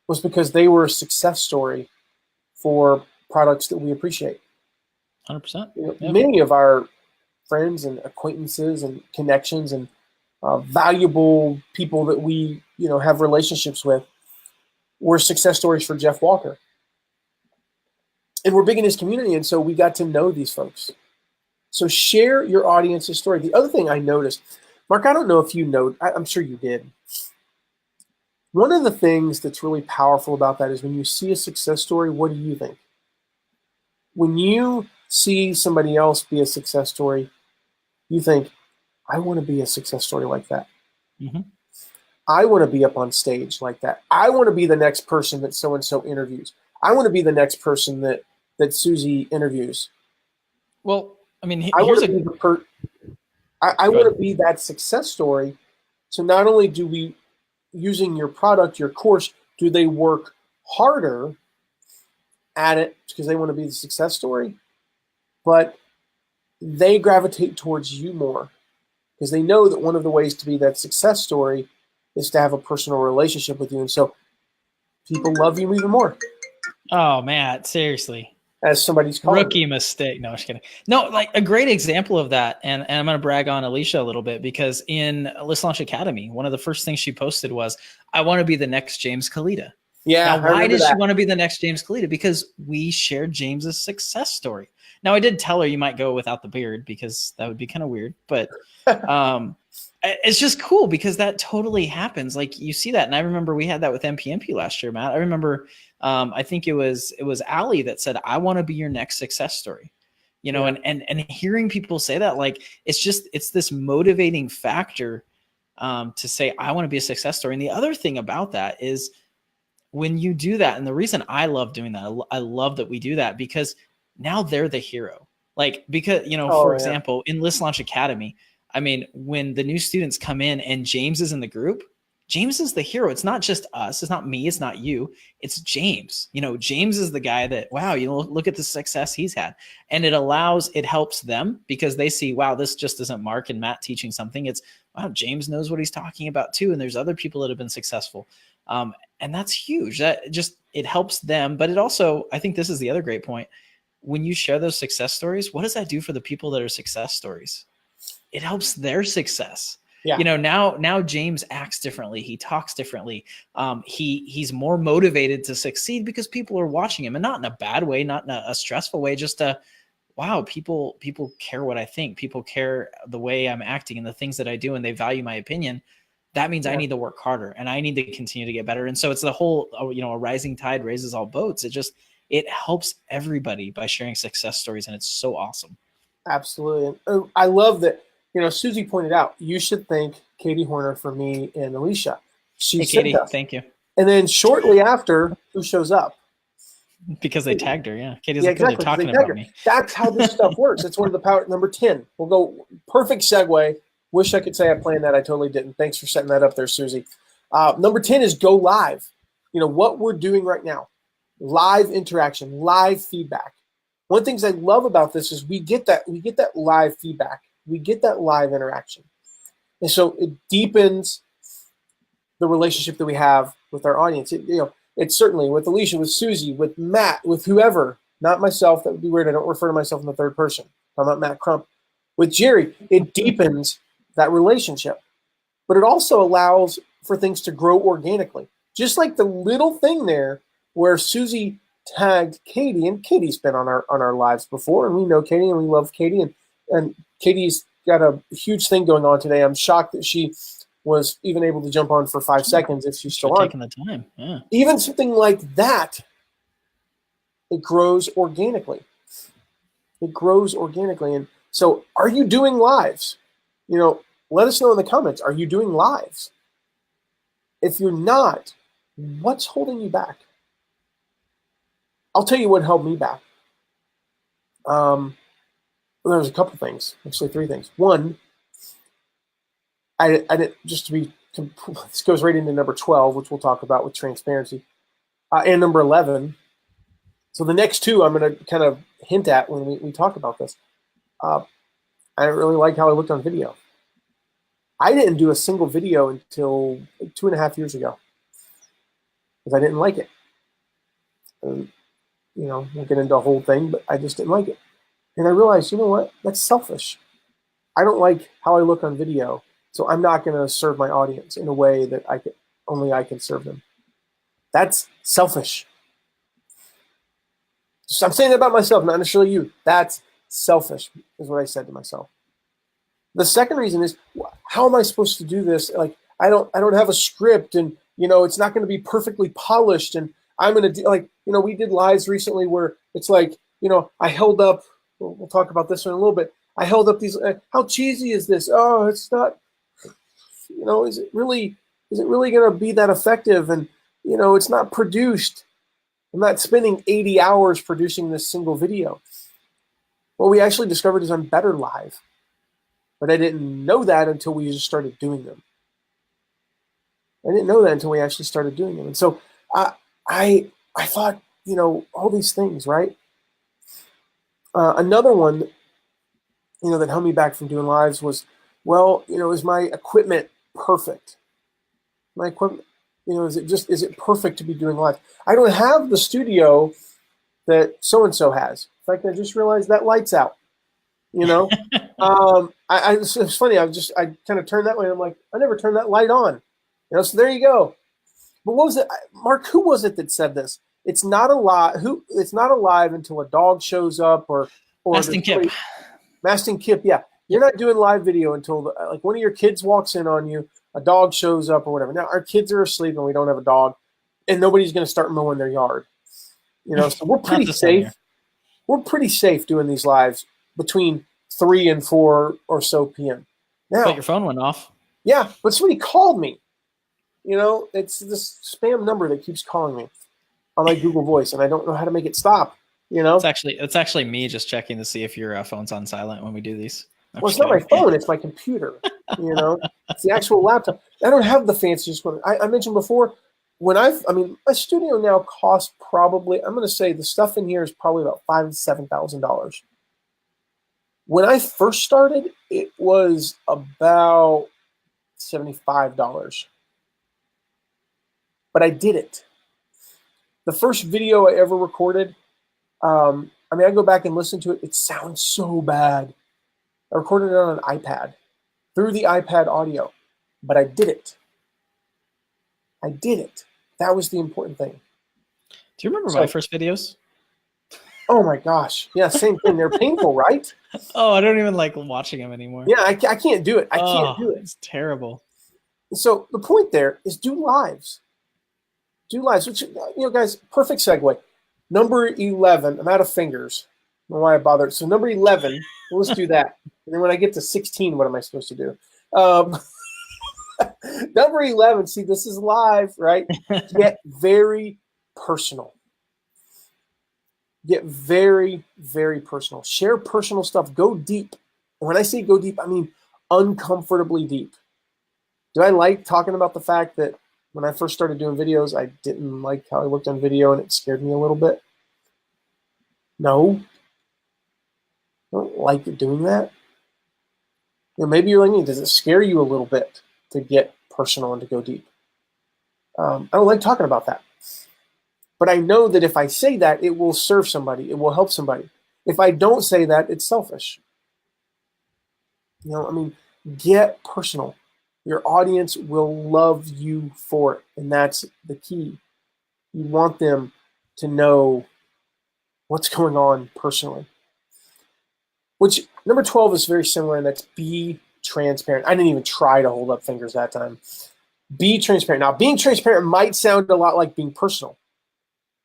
was because they were a success story for products that we appreciate. 100%. Many of our friends and acquaintances and connections and valuable people that we have relationships with were success stories for Jeff Walker. And we're big in his community, and so we got to know these folks. So share your audience's story. The other thing I noticed, Mark, I don't know if you know, I'm sure you did. One of the things that's really powerful about that is when you see a success story, what do you think? When you see somebody else be a success story, you think, I want to be a success story like that. Mm-hmm. I want to be up on stage like that. I want to be the next person that so-and-so interviews. I want to be the next person that Susie interviews. Well, I mean, I here's want to be I want to be that success story. So not only do we, using your product, your course, do they work harder at it because they want to be the success story, but they gravitate towards you more because they know that one of the ways to be that success story is to have a personal relationship with you. And so people love you even more. Oh, Matt, seriously. As somebody's calling Rookie you. mistake. No, I'm just kidding. No, like a great example of that, and I'm going to brag on Alicia a little bit, because in Let's Launch Academy, one of the first things she posted was, I want to be the next James Kalita. Yeah. Now, why did she want to be the next James Kalita? Because we shared James's success story. Now, I did tell her you might go without the beard because that would be kind of weird, but it's just cool because that totally happens. Like, you see that. And I remember we had that with MPMP last year, Matt. I remember, I think it was Allie that said, I want to be your next success story, you know, and hearing people say that, like, it's this motivating factor to say, I want to be a success story. And the other thing about that is when you do that, and the reason I love doing that, I love that we do that, because now they're the hero. Like, because, you know, for example, in Let's Launch Academy, I mean, when the new students come in and James is in the group, James is the hero. It's not just us. It's not me. It's not you. It's James. You know, James is the guy that, wow, you know, look at the success he's had. And it helps them because they see, wow, this just isn't Mark and Matt teaching something. It's, wow, James knows what he's talking about too. And there's other people that have been successful. And that's huge. That just, it helps them. But it also, I think this is the other great point. When you share those success stories, what does that do for the people that are success stories? It helps their success. Yeah. You know, now James acts differently. He talks differently. He's more motivated to succeed because people are watching him, and not in a bad way, not in a stressful way, just wow, people care what I think. People care the way I'm acting and the things that I do, and they value my opinion. That means I need to work harder and I need to continue to get better. And so it's the whole, you know, a rising tide raises all boats. It helps everybody by sharing success stories, and it's so awesome. Absolutely. And I love that, you know, Susie pointed out, you should thank Katie Horner for me and Alicia. Hey, Katie, thank you. And then shortly after, who shows up? Because they tagged her, yeah. Katie's like, exactly. They're talking about me. That's how this stuff works. It's one of the power. Number 10. We'll go perfect segue. Wish I could say I planned that. I totally didn't. Thanks for setting that up there, Susie. Number 10 is go live. You know, what we're doing right now. Live interaction, live feedback. One of the things I love about this is we get that live feedback. We get that live interaction. And so it deepens the relationship that we have with our audience. It's certainly with Alicia, with Susie, with Matt, with whoever, not myself. That would be weird. I don't refer to myself in the third person. I'm not Matt Crump. With Jerry, it deepens that relationship. But it also allows for things to grow organically. Just like the little thing there where Susie tagged Katie, and Katie's been on our lives before, and we know Katie and we love Katie, and Katie's got a huge thing going on today. I'm shocked that she was even able to jump on for 5 seconds if she's still on. Taking the time, yeah. Even something like that, it grows organically. It grows organically. And so, are you doing lives? You know, let us know in the comments. Are you doing lives? If you're not, what's holding you back? I'll tell you what held me back. There was a couple things, actually 3 things. One, I didn't, just to be, this goes right into number 12, which we'll talk about with transparency, and number 11. So the next 2 I'm going to kind of hint at when we talk about this. I didn't really like how I looked on video. I didn't do a single video until 2.5 years ago because I didn't like it. And, you know, we'll get into a whole thing, but I just didn't like it. And I realized, you know what? That's selfish. I don't like how I look on video, so I'm not going to serve my audience in a way that only I can serve them. That's selfish. So I'm saying that about myself, not necessarily you. That's selfish, is what I said to myself. The second reason is, how am I supposed to do this? Like, I don't have a script, and you know, it's not going to be perfectly polished, and I'm going to do, like, you know, we did lives recently where it's like, you know, I held up. We'll talk about this in a little bit. I held up these. How cheesy is this? Oh, it's not. You know, is it really going to be that effective? And you know, it's not produced. I'm not spending 80 hours producing this single video. What we actually discovered is I'm better live. But I didn't know that until we just started doing them. I didn't know that until we actually started doing them. And so I thought, all these things, right? Another one, that held me back from doing lives was, is my equipment perfect? My equipment, is it perfect to be doing live? I don't have the studio that so-and-so has. In fact, I just realized that light's out, it's funny. I kind of turned that way. And I'm like, I never turned that light on, so there you go. But what was it? Mark, who was it that said this? It's not alive. It's not alive until a dog shows up or Mastin Kipp. Mastin Kipp, yeah. You're not doing live video until one of your kids walks in on you, a dog shows up or whatever. Now our kids are asleep and we don't have a dog, and nobody's going to start mowing their yard. So we're pretty safe. We're pretty safe doing these lives between 3 and 4 or so p.m. Now, but your phone went off. Yeah, but somebody called me. It's this spam number that keeps calling me on my Google Voice, and I don't know how to make it stop. It's actually me just checking to see if your phone's on silent when we do these. Well, it's not my phone; it's my computer. It's the actual laptop. I don't have the fanciest one. I mentioned before when my studio now costs probably. I'm going to say the stuff in here is probably about $5,000 to $7,000. When I first started, it was about $75. But I did it. The first video I ever recorded, I go back and listen to it. It sounds so bad. I recorded it on an iPad through the iPad audio, but I did it. That was the important thing. Do you remember my first videos? Oh my gosh. Yeah, same thing. They're painful, right? Oh, I don't even like watching them anymore. Yeah, I can't do it. I can't do it. It's terrible. So the point there is do lives. Do lives, which, guys, perfect segue. Number 11, I'm out of fingers. I don't know why I bothered. So number 11, let's do that. And then when I get to 16, what am I supposed to do? Number 11, see, this is live, right? Get very personal. Get very, very personal. Share personal stuff. Go deep. And when I say go deep, I mean uncomfortably deep. Do I like talking about the fact that when I first started doing videos, I didn't like how I looked on video and it scared me a little bit? No. I don't like doing that. Maybe you're like me. Does it scare you a little bit to get personal and to go deep? I don't like talking about that. But I know that if I say that, it will serve somebody. It will help somebody. If I don't say that, it's selfish. Get personal. Your audience will love you for it. And that's the key. You want them to know what's going on personally. Which, number 12 is very similar, and that's be transparent. I didn't even try to hold up fingers that time. Be transparent. Now, being transparent might sound a lot like being personal,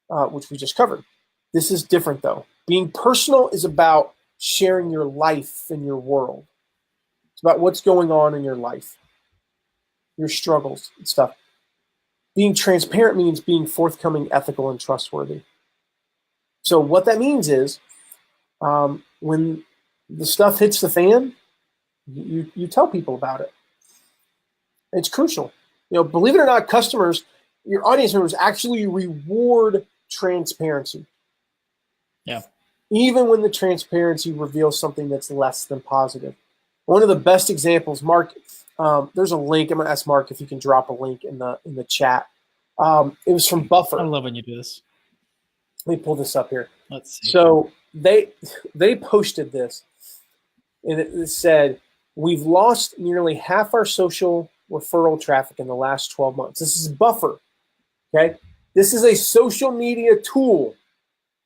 which we just covered. This is different, though. Being personal is about sharing your life and your world. It's about what's going on in your life, your struggles and stuff. Being transparent means being forthcoming, ethical, and trustworthy. So what that means is when the stuff hits the fan, you tell people about it. It's crucial. Believe it or not, customers, your audience members actually reward transparency. Yeah. Even when the transparency reveals something that's less than positive. One of the best examples, Mark, there's a link. I'm going to ask Mark if you can drop a link in the chat. It was from Buffer. I love when you do this. Let me pull this up here. Let's see. So they posted this, and it said, we've lost nearly half our social referral traffic in the last 12 months. This is Buffer, okay? This is a social media tool,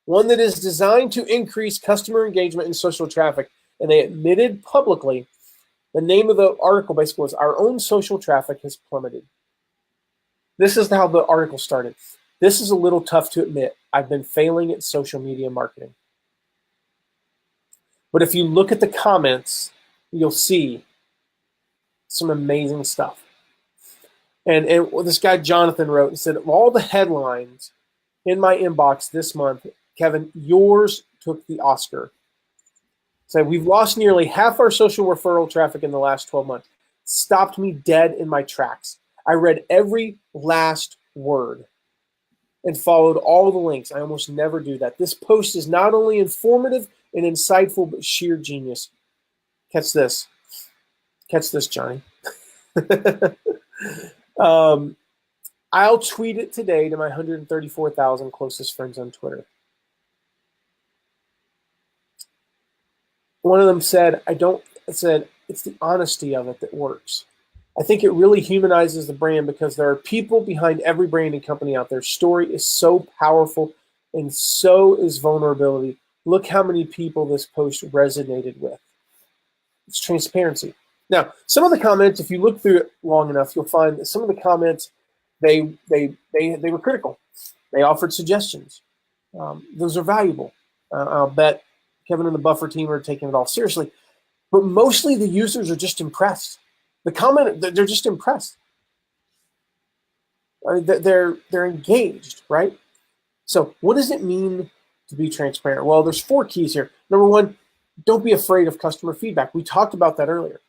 one that is designed to increase customer engagement and social traffic. And they admitted publicly, the name of the article basically was, our own social traffic has plummeted. This is how the article started. This is a little tough to admit. I've been failing at social media marketing. But if you look at the comments, you'll see some amazing stuff. And this guy Jonathan wrote and said, of all the headlines in my inbox this month, Kevin, yours took the Oscar. So we've lost nearly half our social referral traffic in the last 12 months. Stopped me dead in my tracks. I read every last word and followed all the links. I almost never do that. This post is not only informative and insightful, but sheer genius. Catch this. Catch this, Johnny. I'll tweet it today to my 134,000 closest friends on Twitter. One of them said, it's the honesty of it that works. I think it really humanizes the brand because there are people behind every brand and company out there. Story is so powerful and so is vulnerability. Look how many people this post resonated with. It's transparency. Now, some of the comments, if you look through it long enough, you'll find that some of the comments, they were critical. They offered suggestions. Those are valuable. I'll bet Kevin and the Buffer team are taking it all seriously. But mostly the users are just impressed. They're just impressed. They're engaged, right? So what does it mean to be transparent? Well, there's 4 keys here. Number 1, don't be afraid of customer feedback. We talked about that earlier.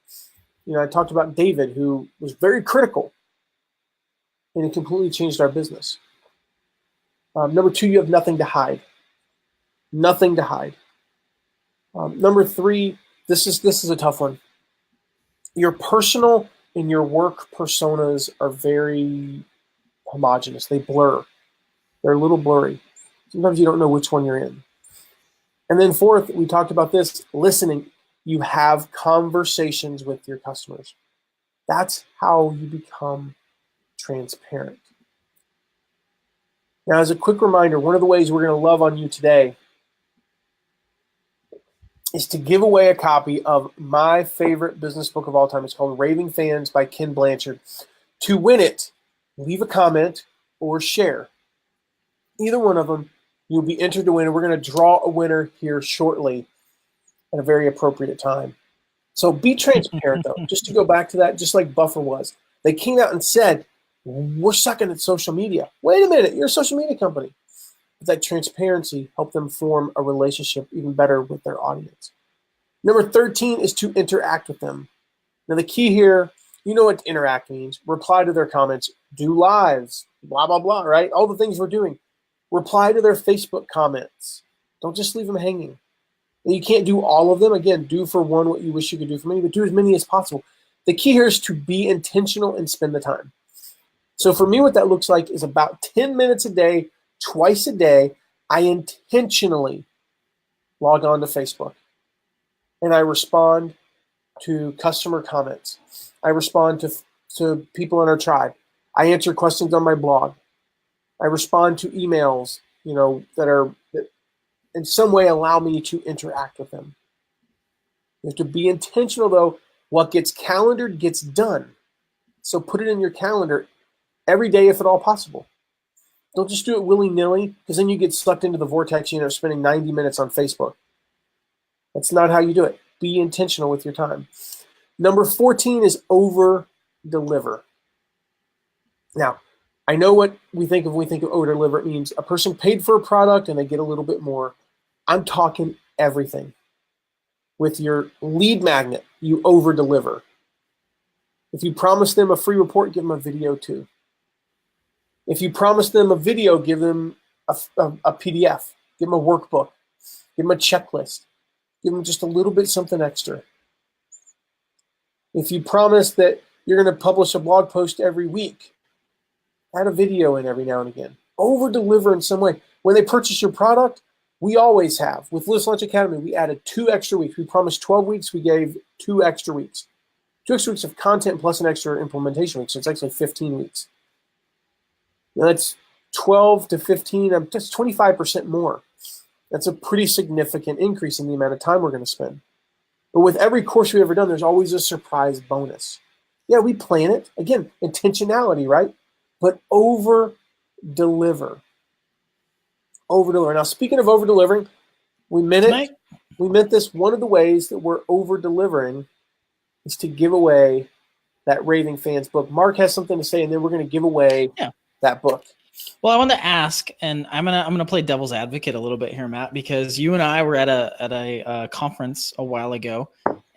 I talked about David, who was very critical, and it completely changed our business. Number 2, you have nothing to hide. Nothing to hide. Number 3, this is a tough one. Your personal and your work personas are very homogenous. They blur. They're a little blurry. Sometimes you don't know which one you're in. And then 4th, we talked about this, listening. You have conversations with your customers. That's how you become transparent. Now, as a quick reminder, one of the ways we're going to love on you today is to give away a copy of my favorite business book of all time. It's called Raving Fans by Ken Blanchard. To win it, leave a comment or share. Either one of them, you'll be entered to win. And we're going to draw a winner here shortly at a very appropriate time. So be transparent, though. Just to go back to that, just like Buffer was. They came out and said, we're sucking at social media. Wait a minute, you're a social media company. That transparency helped them form a relationship even better with their audience. Number 13 is to interact with them. Now, the key here, you know what interact means. Reply to their comments, do lives, blah, blah, blah, right? All the things we're doing. Reply to their Facebook comments. Don't just leave them hanging. And you can't do all of them. Again, do for one what you wish you could do for many, but do as many as possible. The key here is to be intentional and spend the time. So for me, what that looks like is about 10 minutes a day, twice a day, I intentionally log on to Facebook and I respond to customer comments. I respond to people in our tribe. I answer questions on my blog. I respond to emails, that in some way allow me to interact with them. You have to be intentional, though. What gets calendared gets done. So put it in your calendar every day if at all possible. Don't just do it willy-nilly, because then you get sucked into the vortex, spending 90 minutes on Facebook. That's not how you do it. Be intentional with your time. Number 14 is over-deliver. Now, I know what we think of when we think of over-deliver. It means a person paid for a product and they get a little bit more. I'm talking everything. With your lead magnet, you over-deliver. If you promise them a free report, give them a video too. If you promise them a video, give them a PDF, give them a workbook, give them a checklist, give them just a little bit something extra. If you promise that you're going to publish a blog post every week, add a video in every now and again. Over-deliver in some way. When they purchase your product, we always have. With Lewis Launch Academy, we added 2 extra weeks. We promised 12 weeks, we gave 2 extra weeks. 2 extra weeks of content plus an extra implementation week, so it's actually 15 weeks. Now that's 12 to 15, that's 25% more. That's a pretty significant increase in the amount of time we're going to spend. But with every course we've ever done, there's always a surprise bonus. Yeah, we plan it. Again, intentionality, right? But over-deliver. Over-deliver. Now, speaking of over-delivering, we meant it. We meant this. One of the ways that we're over-delivering is to give away that Raving Fans book. Mark has something to say, and then we're going to give away that book. Well, I want to ask, and I'm gonna play devil's advocate a little bit here, Matt, because you and I were at a conference a while ago,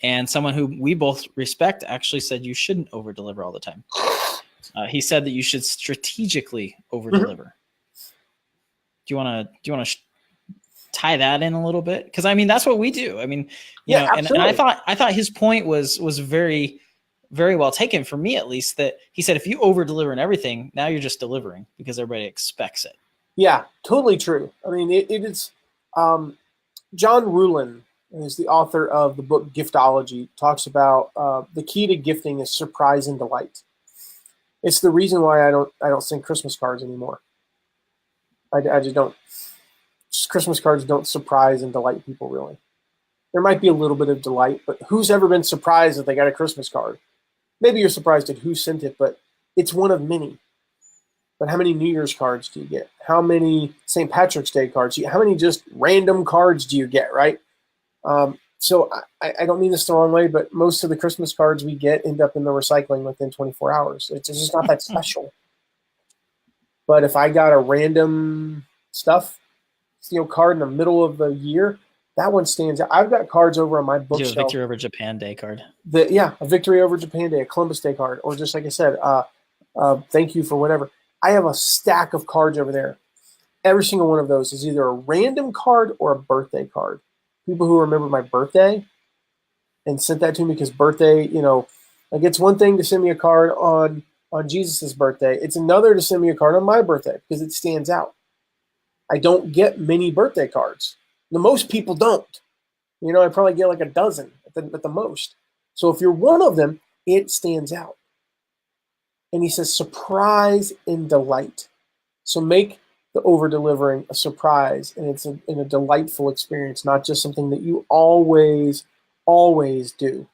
and someone who we both respect actually said you shouldn't over deliver all the time. He said that you should strategically over deliver. Do you want to tie that in a little bit? Because I mean, that's what we do. I mean, you know, and I thought his point was very, very well taken, for me at least, that he said, if you over deliver in everything, now you're just delivering because everybody expects it. Yeah, totally true. I mean, it is, John Ruhlin is the author of the book Giftology, talks about the key to gifting is surprise and delight. It's the reason why I don't send Christmas cards anymore. I just don't. Just Christmas cards don't surprise and delight people, really. There might be a little bit of delight, but who's ever been surprised that they got a Christmas card? Maybe you're surprised at who sent it, but it's one of many. But how many New Year's cards do you get? How many St. Patrick's Day cards do you get? How many just random cards do you get, right? So I don't mean this the wrong way, but most of the Christmas cards we get end up in the recycling within 24 hours. It's just not that special. But if I got a random stuff, card in the middle of the year, that one stands out. I've got cards over on my bookshelf. A Victory Over Japan Day card. A Victory Over Japan Day, a Columbus Day card, or just like I said, thank you for whatever. I have a stack of cards over there. Every single one of those is either a random card or a birthday card. People who remember my birthday and sent that to me because birthday, like it's one thing to send me a card on Jesus' birthday. It's another to send me a card on my birthday because it stands out. I don't get many birthday cards. Most people don't. I probably get like a dozen at the most. So if you're one of them, it stands out. And he says surprise and delight. So make the over-delivering a surprise, and it's in a delightful experience, not just something that you always do. You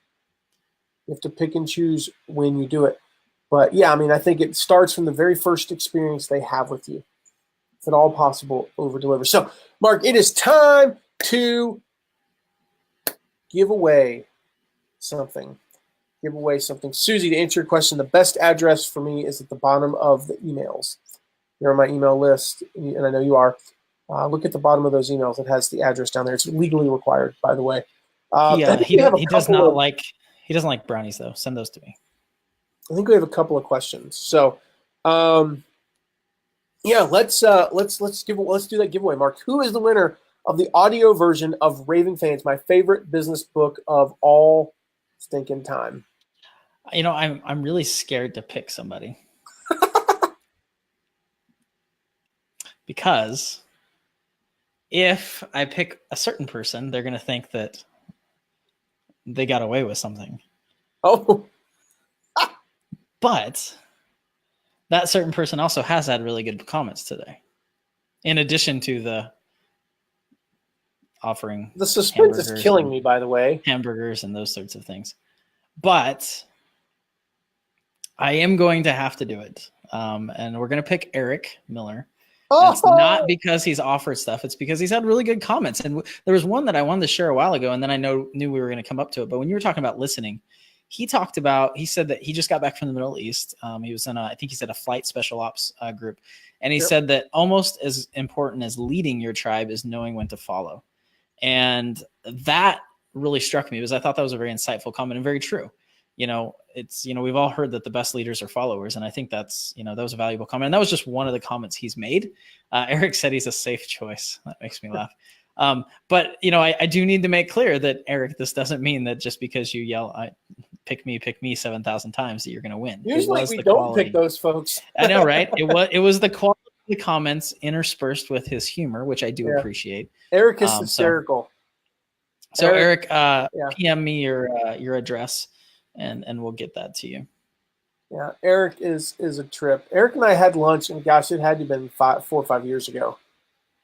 have to pick and choose when you do it. But yeah, I mean, I think it starts from the very first experience they have with you. If at all possible, over-deliver. So, Mark, it is time to give away something. Susie, to answer your question, the best address for me is at the bottom of the emails. You're on my email list, and I know you are. Look at the bottom of those emails. It has the address down there. It's legally required, by the way. He doesn't like brownies, though. Send those to me. I think we have a couple of questions. So, let's do that giveaway, Mark. Who is the winner of the audio version of Raving Fans, my favorite business book of all stinking time? I'm really scared to pick somebody. Because if I pick a certain person, they're going to think that they got away with something. Oh. But that certain person also has had really good comments today. In addition to the offering. The suspense is killing me, by the way. Hamburgers and those sorts of things. But I am going to have to do it. And we're going to pick Eric Miller. It's not because he's offered stuff. It's because he's had really good comments. And there was one that I wanted to share a while ago, and then I knew we were going to come up to it. But when you were talking about listening, he said that he just got back from the Middle East. He was in I think he said a flight special ops group. And he said that almost as important as leading your tribe is knowing when to follow. And that really struck me because I thought that was a very insightful comment and very true. We've all heard that the best leaders are followers. And I think that's, that was a valuable comment. And that was just one of the comments he's made. Eric said he's a safe choice. That makes me laugh. But I do need to make clear that, Eric, this doesn't mean that just because you yell, pick me 7,000 times that you're going to win. Usually we don't pick those folks. I know, right? It was the quality of the comments interspersed with his humor, which I do appreciate. Eric is hysterical. So Eric, PM me your address and we'll get that to you. Yeah, Eric is a trip. Eric and I had lunch, and gosh, it had to have been 4 or 5 years ago.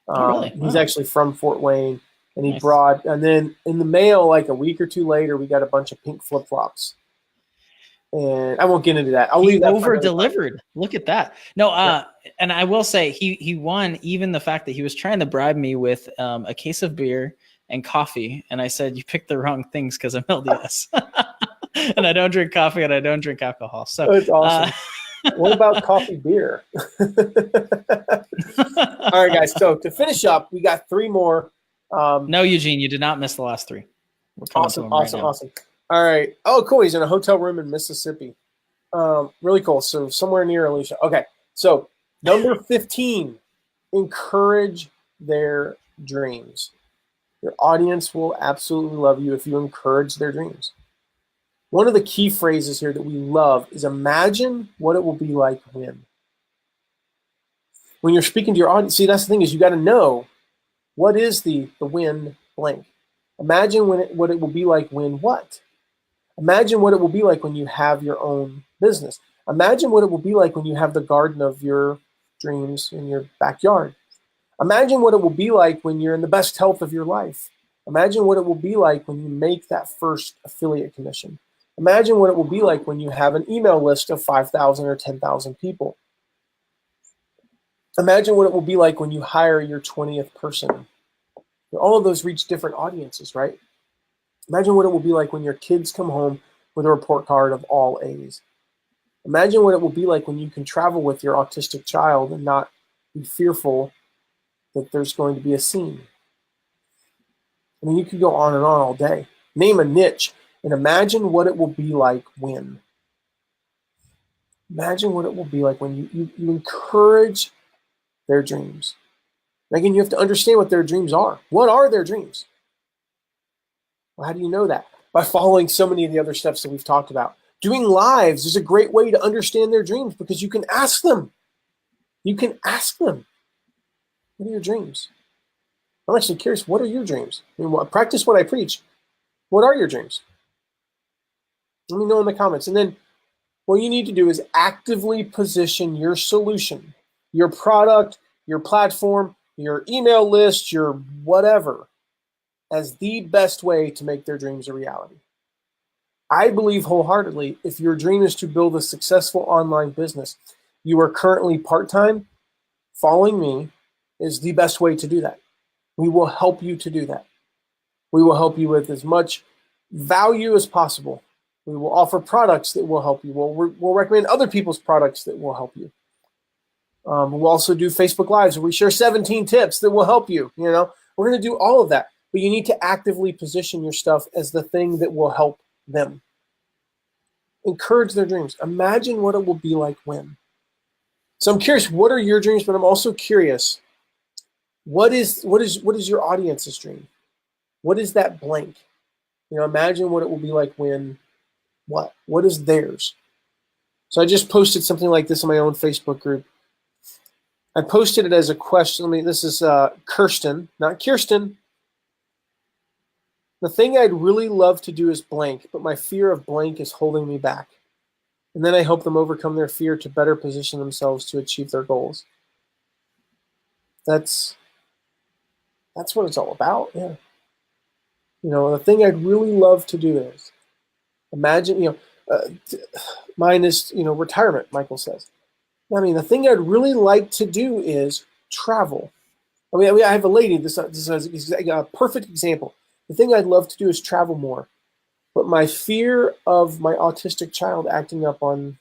Really? He's actually from Fort Wayne, and he brought, and then in the mail, like a week or two later, we got a bunch of pink flip-flops. And I won't get into that. I'll leave that. Over-delivered. Look at that. No, and I will say he won even the fact that he was trying to bribe me with a case of beer and coffee, and I said, you picked the wrong things because I'm LDS. And I don't drink coffee and I don't drink alcohol. So that's awesome. What about coffee beer? All right, guys. So to finish up, we got 3 more. No, Eugene, you did not miss the last 3. We're coming to them right now. Awesome. All right. Oh, cool. He's in a hotel room in Mississippi. Really cool. So somewhere near Alicia. Okay. So number 15, encourage their dreams. Your audience will absolutely love you if you encourage their dreams. One of the key phrases here that we love is imagine what it will be like when. When you're speaking to your audience, see, that's the thing is you got to know what is the when blank. Imagine what it will be like when what? Imagine what it will be like when you have your own business. Imagine what it will be like when you have the garden of your dreams in your backyard. Imagine what it will be like when you're in the best health of your life. Imagine what it will be like when you make that first affiliate commission. Imagine what it will be like when you have an email list of 5,000 or 10,000 people. Imagine what it will be like when you hire your 20th person. All of those reach different audiences, right? Imagine what it will be like when your kids come home with a report card of all A's. Imagine what it will be like when you can travel with your autistic child and not be fearful that there's going to be a scene. I mean, you could go on and on all day. Name a niche and imagine what it will be like when. Imagine what it will be like when you encourage their dreams. And again, you have to understand what their dreams are. What are their dreams? Well, how do you know that? By following so many of the other steps that we've talked about. Doing lives is a great way to understand their dreams because you can ask them. You can ask them, what are your dreams? I'm actually curious, what are your dreams? I mean, practice what I preach. What are your dreams? Let me know in the comments. And then what you need to do is actively position your solution, your product, your platform, your email list, your whatever, as the best way to make their dreams a reality. I believe wholeheartedly, if your dream is to build a successful online business, you are currently part-time, following me is the best way to do that. We will help you to do that. We will help you with as much value as possible. We will offer products that will help you. We'll recommend other people's products that will help you. We'll also do Facebook Lives where we share 17 tips that will help you. You know, we're going to do all of that, but you need to actively position your stuff as the thing that will help them. Encourage their dreams. Imagine what it will be like when. So I'm curious, what are your dreams? But I'm also curious, what is your audience's dream? What is that blank? You know, imagine what it will be like when. What is theirs? So I just posted something like this in my own Facebook group. I posted it as a question. I mean, this is Kirsten, not Kirsten. The thing I'd really love to do is blank, but my fear of blank is holding me back. And then I help them overcome their fear to better position themselves to achieve their goals. That's what it's all about. Yeah. You know, the thing I'd really love to do is imagine, you know, mine is, you know, retirement, Michael says. I mean, the thing I'd really like to do is travel. I mean, I have a lady, this is a perfect example. The thing I'd love to do is travel more. But my fear of my autistic child acting up on,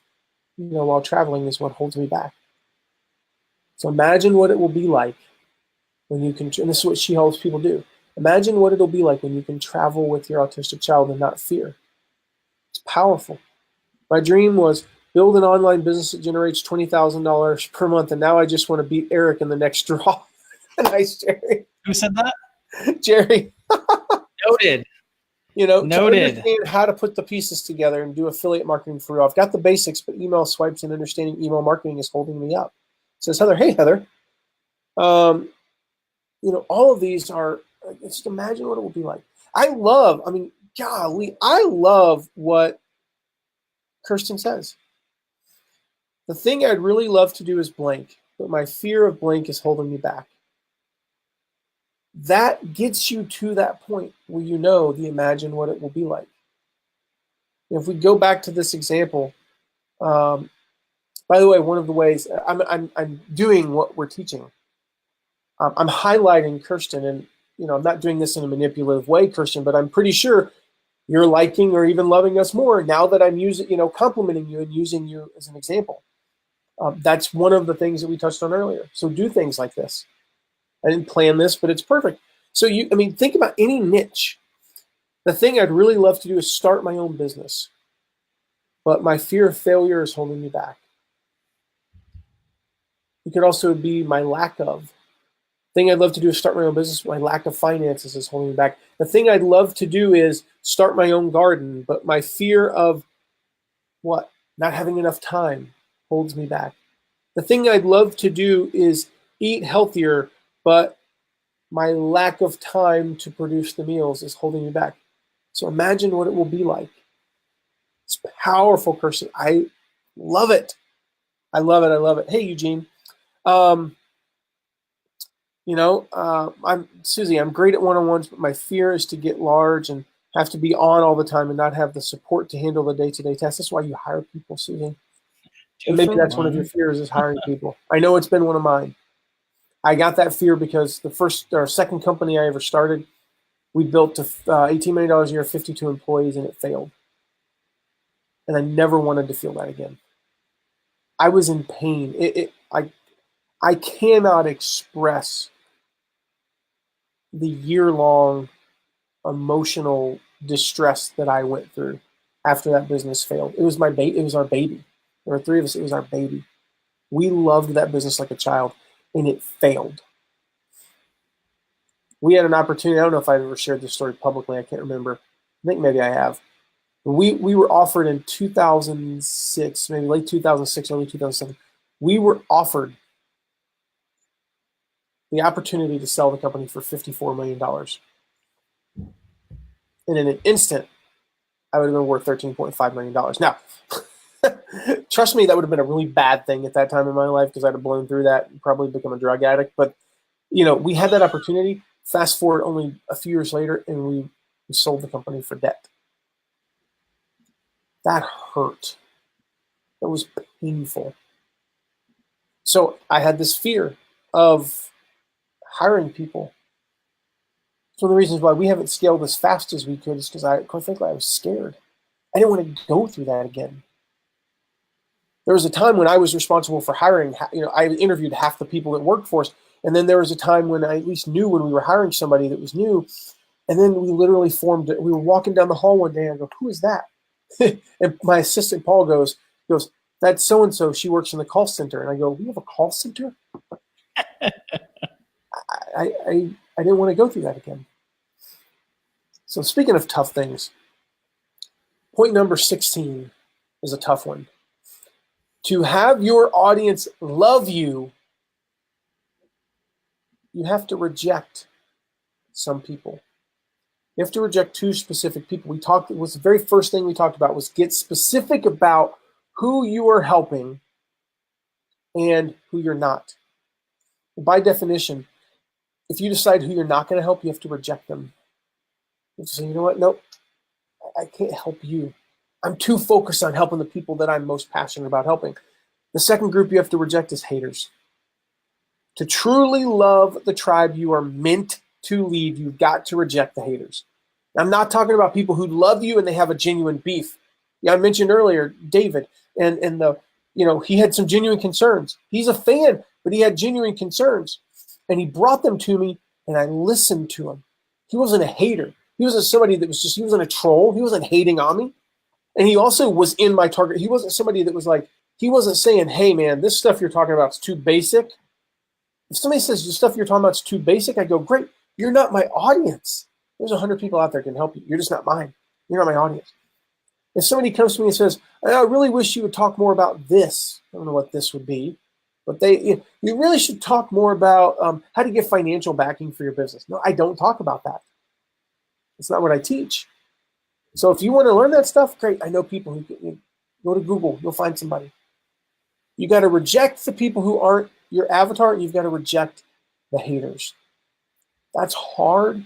you know, while traveling is what holds me back. So imagine what it will be like when you can, and this is what she helps people do. Imagine what it'll be like when you can travel with your autistic child and not fear. It's powerful. My dream was build an online business that generates $20,000 per month, and now I just want to beat Eric in the next draw. Nice, Jerry. Who said that? Jerry. Noted. You know, noted. To understand how to put the pieces together and do affiliate marketing for real. I've got the basics, but email swipes and understanding email marketing is holding me up. Says Heather. Hey, Heather. You know, all of these are, just imagine what it will be like. I love what Kirsten says. The thing I'd really love to do is blank, but my fear of blank is holding me back. That gets you to that point where you know the imagine what it will be like. If we go back to this example, by the way, one of the ways I'm doing what we're teaching, I'm highlighting Kirsten, and you know I'm not doing this in a manipulative way, Kirsten, but I'm pretty sure you're liking or even loving us more now that I'm using, you know, complimenting you and using you as an example. That's one of the things that we touched on earlier. So do things like this. I didn't plan this, but it's perfect. So think about any niche. The thing I'd really love to do is start my own business, but my fear of failure is holding me back. It could also be my lack of. The thing I'd love to do is start my own business. My lack of finances is holding me back. The thing I'd love to do is start my own garden, but my fear of what? Not having enough time holds me back. The thing I'd love to do is eat healthier, but my lack of time to produce the meals is holding me back. So imagine what it will be like. It's powerful, Kirsten. I love it. I love it. I love it. Hey, Eugene. I'm Susie. I'm great at one-on-ones, but my fear is to get large and have to be on all the time and not have the support to handle the day-to-day tasks. That's why you hire people, Susie. And maybe that's one of your fears is hiring people. I know it's been one of mine. I got that fear because the first or second company I ever started, we built to $18 million a year, 52 employees, and it failed. And I never wanted to feel that again. I was in pain. I cannot express the year-long emotional distress that I went through after that business failed. It was it was our baby. There were three of us. It was our baby. We loved that business like a child, and it failed. We had an opportunity. I don't know if I've ever shared this story publicly. I can't remember. I think maybe I have. We were offered in 2006, maybe late 2006, early 2007. We were offered the opportunity to sell the company for $54 million. And in an instant, I would have been worth $13.5 million. Now, trust me, that would have been a really bad thing at that time in my life because I'd have blown through that and probably become a drug addict. But, we had that opportunity. Fast forward only a few years later, and we sold the company for debt. That hurt. That was painful. So I had this fear of hiring people. It's one of the reasons why we haven't scaled as fast as we could is because quite frankly, I was scared. I didn't want to go through that again. There was a time when I was responsible for hiring. I interviewed half the people that worked for us. And then there was a time when I at least knew when we were hiring somebody that was new. And then we literally we were walking down the hall one day and I go, who is that? And my assistant, Paul, goes, that's so-and-so. She works in the call center. And I go, we have a call center? I didn't want to go through that again. So speaking of tough things, point number 16 is a tough one. To have your audience love you, you have to reject some people. You have to reject two specific people. It was the very first thing we talked about was get specific about who you are helping and who you're not. By definition, if you decide who you're not going to help, you have to reject them. You have to say, you know what? Nope, I can't help you. I'm too focused on helping the people that I'm most passionate about helping. The second group you have to reject is haters. To truly love the tribe you are meant to lead, you've got to reject the haters. I'm not talking about people who love you and they have a genuine beef. I mentioned earlier David and he had some genuine concerns. He's a fan, but he had genuine concerns. And he brought them to me and I listened to him. He wasn't a hater. He wasn't somebody that he wasn't a troll. He wasn't hating on me. And he also was in my target. He wasn't somebody that was like, he wasn't saying, hey man, this stuff you're talking about is too basic. If somebody says the stuff you're talking about is too basic, I go, great, you're not my audience. There's 100 people out there that can help you. You're just not mine. You're not my audience. If somebody comes to me and says, I really wish you would talk more about this, I don't know what this would be, but you really should talk more about how to get financial backing for your business. No, I don't talk about that. It's not what I teach. So if you want to learn that stuff, great. I know people who can, go to Google, you'll find somebody. You got to reject the people who aren't your avatar, and you've got to reject the haters. That's hard.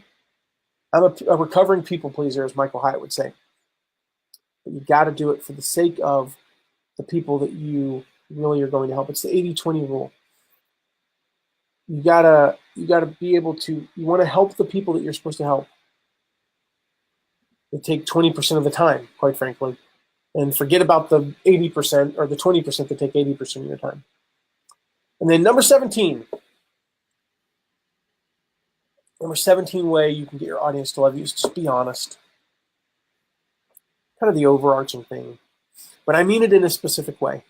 I'm a recovering people pleaser, as Michael Hyatt would say. But you got to do it for the sake of the people that you really are going to help. It's the 80-20 rule. You gotta be able to, you want to help the people that you're supposed to help. They take 20% of the time, quite frankly. and forget about the 80% or the 20% that take 80% of your time. And then number 17 way you can get your audience to love you is just be honest. Kind of the overarching thing, but I mean it in a specific way.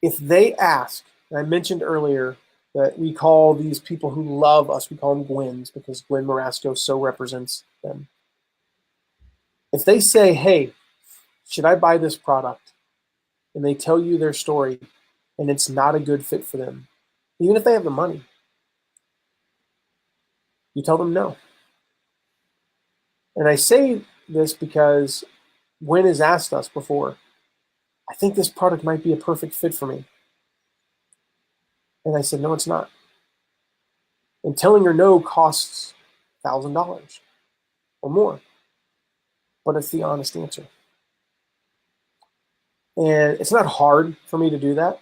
If they ask, and I mentioned earlier that we call these people who love us, we call them Gwens because Gwen Marasco so represents them. If they say, hey, should I buy this product? And they tell you their story and it's not a good fit for them, even if they have the money, you tell them no. And I say this because Gwen has asked us before, I think this product might be a perfect fit for me. And I said, no, it's not. And telling her no costs $1,000 or more. But it's the honest answer. And it's not hard for me to do that.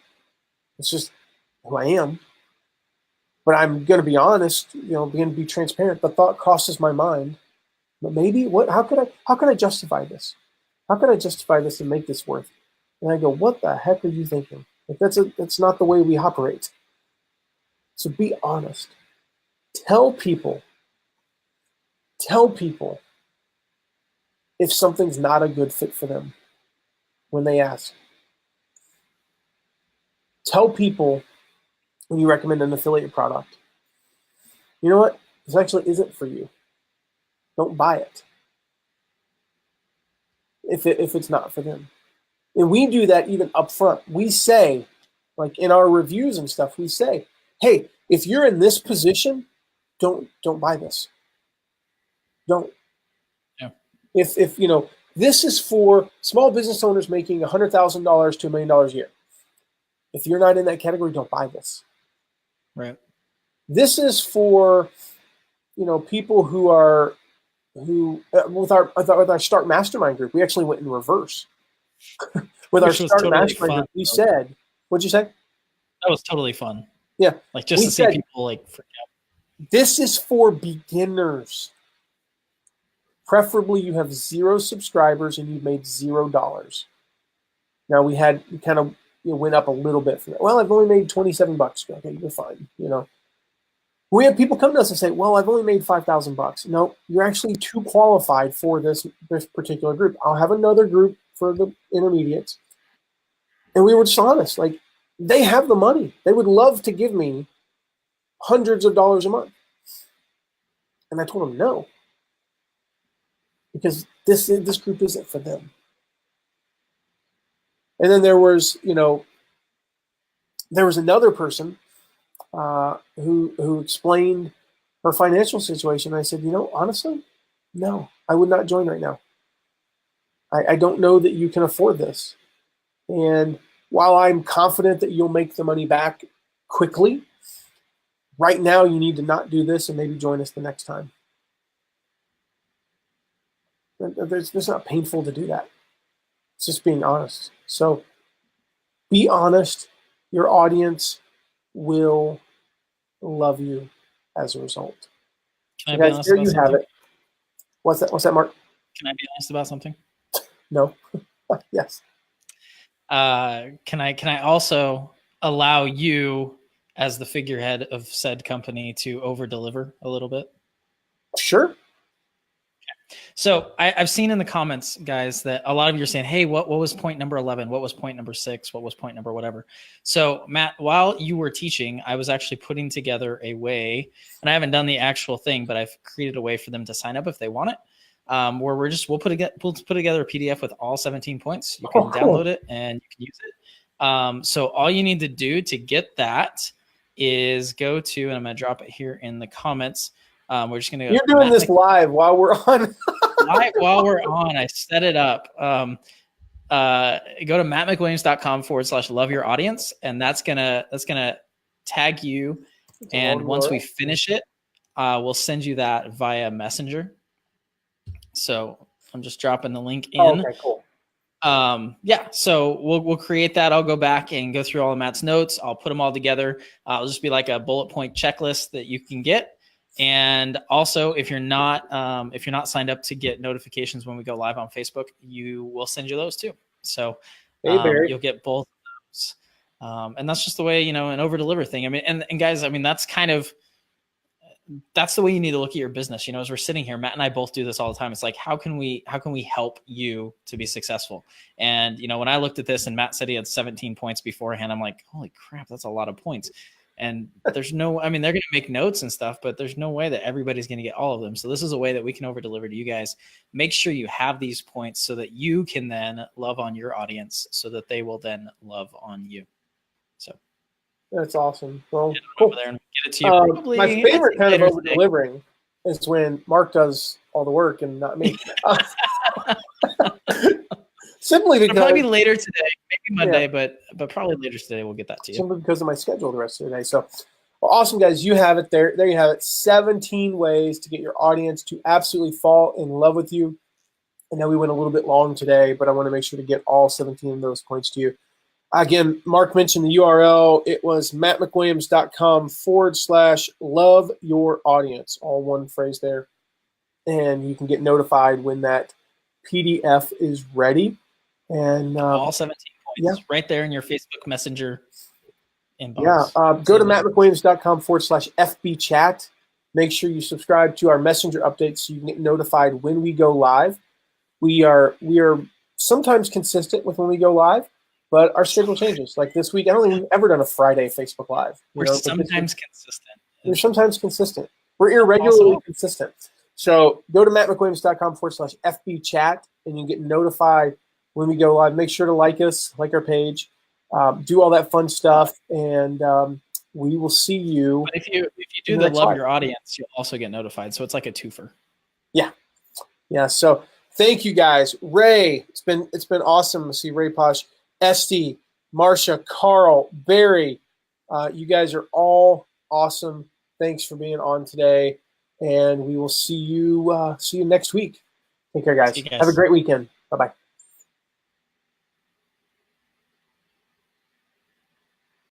It's just who I am. But I'm going to be honest, going to be transparent. The thought crosses my mind. But maybe how could I justify this? How could I justify this and make this worth? And I go, what the heck are you thinking? Like that's not the way we operate. So be honest. Tell people if something's not a good fit for them when they ask. Tell people when you recommend an affiliate product, you know what? This actually isn't for you. Don't buy it if it's not for them. And we do that even up front. We say, like in our reviews and stuff, we say, hey, if you're in this position, don't buy this. Don't. Yeah. If this is for small business owners making $100,000 to $1 million a year. If you're not in that category, don't buy this. Right. This is for people with our Start Mastermind group. We actually went in reverse. With our Start Mastermind group, we said, what'd you say? That was totally fun. Yeah. Like just to see people like freak out. This is for beginners. Preferably you have 0 subscribers and you've made $0. Now we kind of went up a little bit from that. Well, I've only made $27. Okay, you're fine. We have people come to us and say, well, I've only made $5,000. No, you're actually too qualified for this particular group. I'll have another group for the intermediates. And we were just honest. Like, they have the money. They would love to give me hundreds of dollars a month. And I told them no. Because this group isn't for them. And then there was another person who explained her financial situation. I said, honestly, no, I would not join right now. I don't know that you can afford this. And while I'm confident that you'll make the money back quickly, right now you need to not do this and maybe join us the next time. It's not painful to do that. It's just being honest. So be honest. Your audience will love you as a result. Guys, there you have it. What's that, Mark? Can I be honest about something? No. Yes. Can I also allow you as the figurehead of said company to over deliver a little bit? Sure. So I've seen in the comments, guys, that a lot of you are saying, hey, what was point number 11? What was point number 6? What was point number whatever? So Matt, while you were teaching, I was actually putting together a way, and I haven't done the actual thing, but I've created a way for them to sign up if they want it. Where we'll put together a PDF with all 17 points. You can download it and you can use it. So all you need to do to get that is go to, and I'm going to drop it here in the comments. We're just going to go. You're doing this live while we're on. While we're on, I set it up. Go to mattmcwilliams.com/love your audience. And that's going to tag you. And once we finish it, we'll send you that via Messenger. So I'm just dropping the link in. Oh, okay, cool. Yeah, so we'll create that. I'll go back and go through all of Matt's notes. I'll put them all together. It'll just be like a bullet point checklist that you can get. And also, if you're not signed up to get notifications when we go live on Facebook, you will send you those too. So you'll get both of those. And that's just the way, an over deliver thing. I mean, and guys, I mean, that's the way you need to look at your business. As we're sitting here, Matt and I both do this all the time. It's like, how can we help you to be successful? And, when I looked at this and Matt said he had 17 points beforehand, I'm like, holy crap, that's a lot of points. And there's they're going to make notes and stuff, but there's no way that everybody's going to get all of them. So this is a way that we can over deliver to you guys. Make sure you have these points so that you can then love on your audience so that they will then love on you. So that's awesome. Well, cool. There and get it to you my favorite kind of over delivering is when Mark does all the work and not me. Simply because it'll probably be later today, maybe Monday, but probably later today we'll get that to you. Simply because of my schedule the rest of the day. So, well, awesome, guys. You have it there. There you have it. 17 ways to get your audience to absolutely fall in love with you. I know we went a little bit long today, but I want to make sure to get all 17 of those points to you. Again, Mark mentioned the URL. It was mattmcwilliams.com/love your audience. All one phrase there. And you can get notified when that PDF is ready. And all 17 points right there in your Facebook Messenger inbox. Yeah, go to mattmcwilliams.com/FB chat. Make sure you subscribe to our Messenger updates so you can get notified when we go live. We are sometimes consistent with when we go live, but our schedule changes. Like this week, I don't think we've ever done a Friday Facebook Live. We're sometimes consistent. We're sometimes consistent. We're irregularly consistent. So go to mattmcwilliams.com/FB chat, and you can get notified when we go live. Make sure to like us, like our page, do all that fun stuff, and we will see you. But if you do the love your audience, you'll also get notified. So it's like a twofer. Yeah. So thank you guys, Ray. It's been awesome to see Ray Posh, Esty, Marsha, Carl, Barry. You guys are all awesome. Thanks for being on today, and we will see you next week. Take care, guys. Have a great weekend. Bye-bye.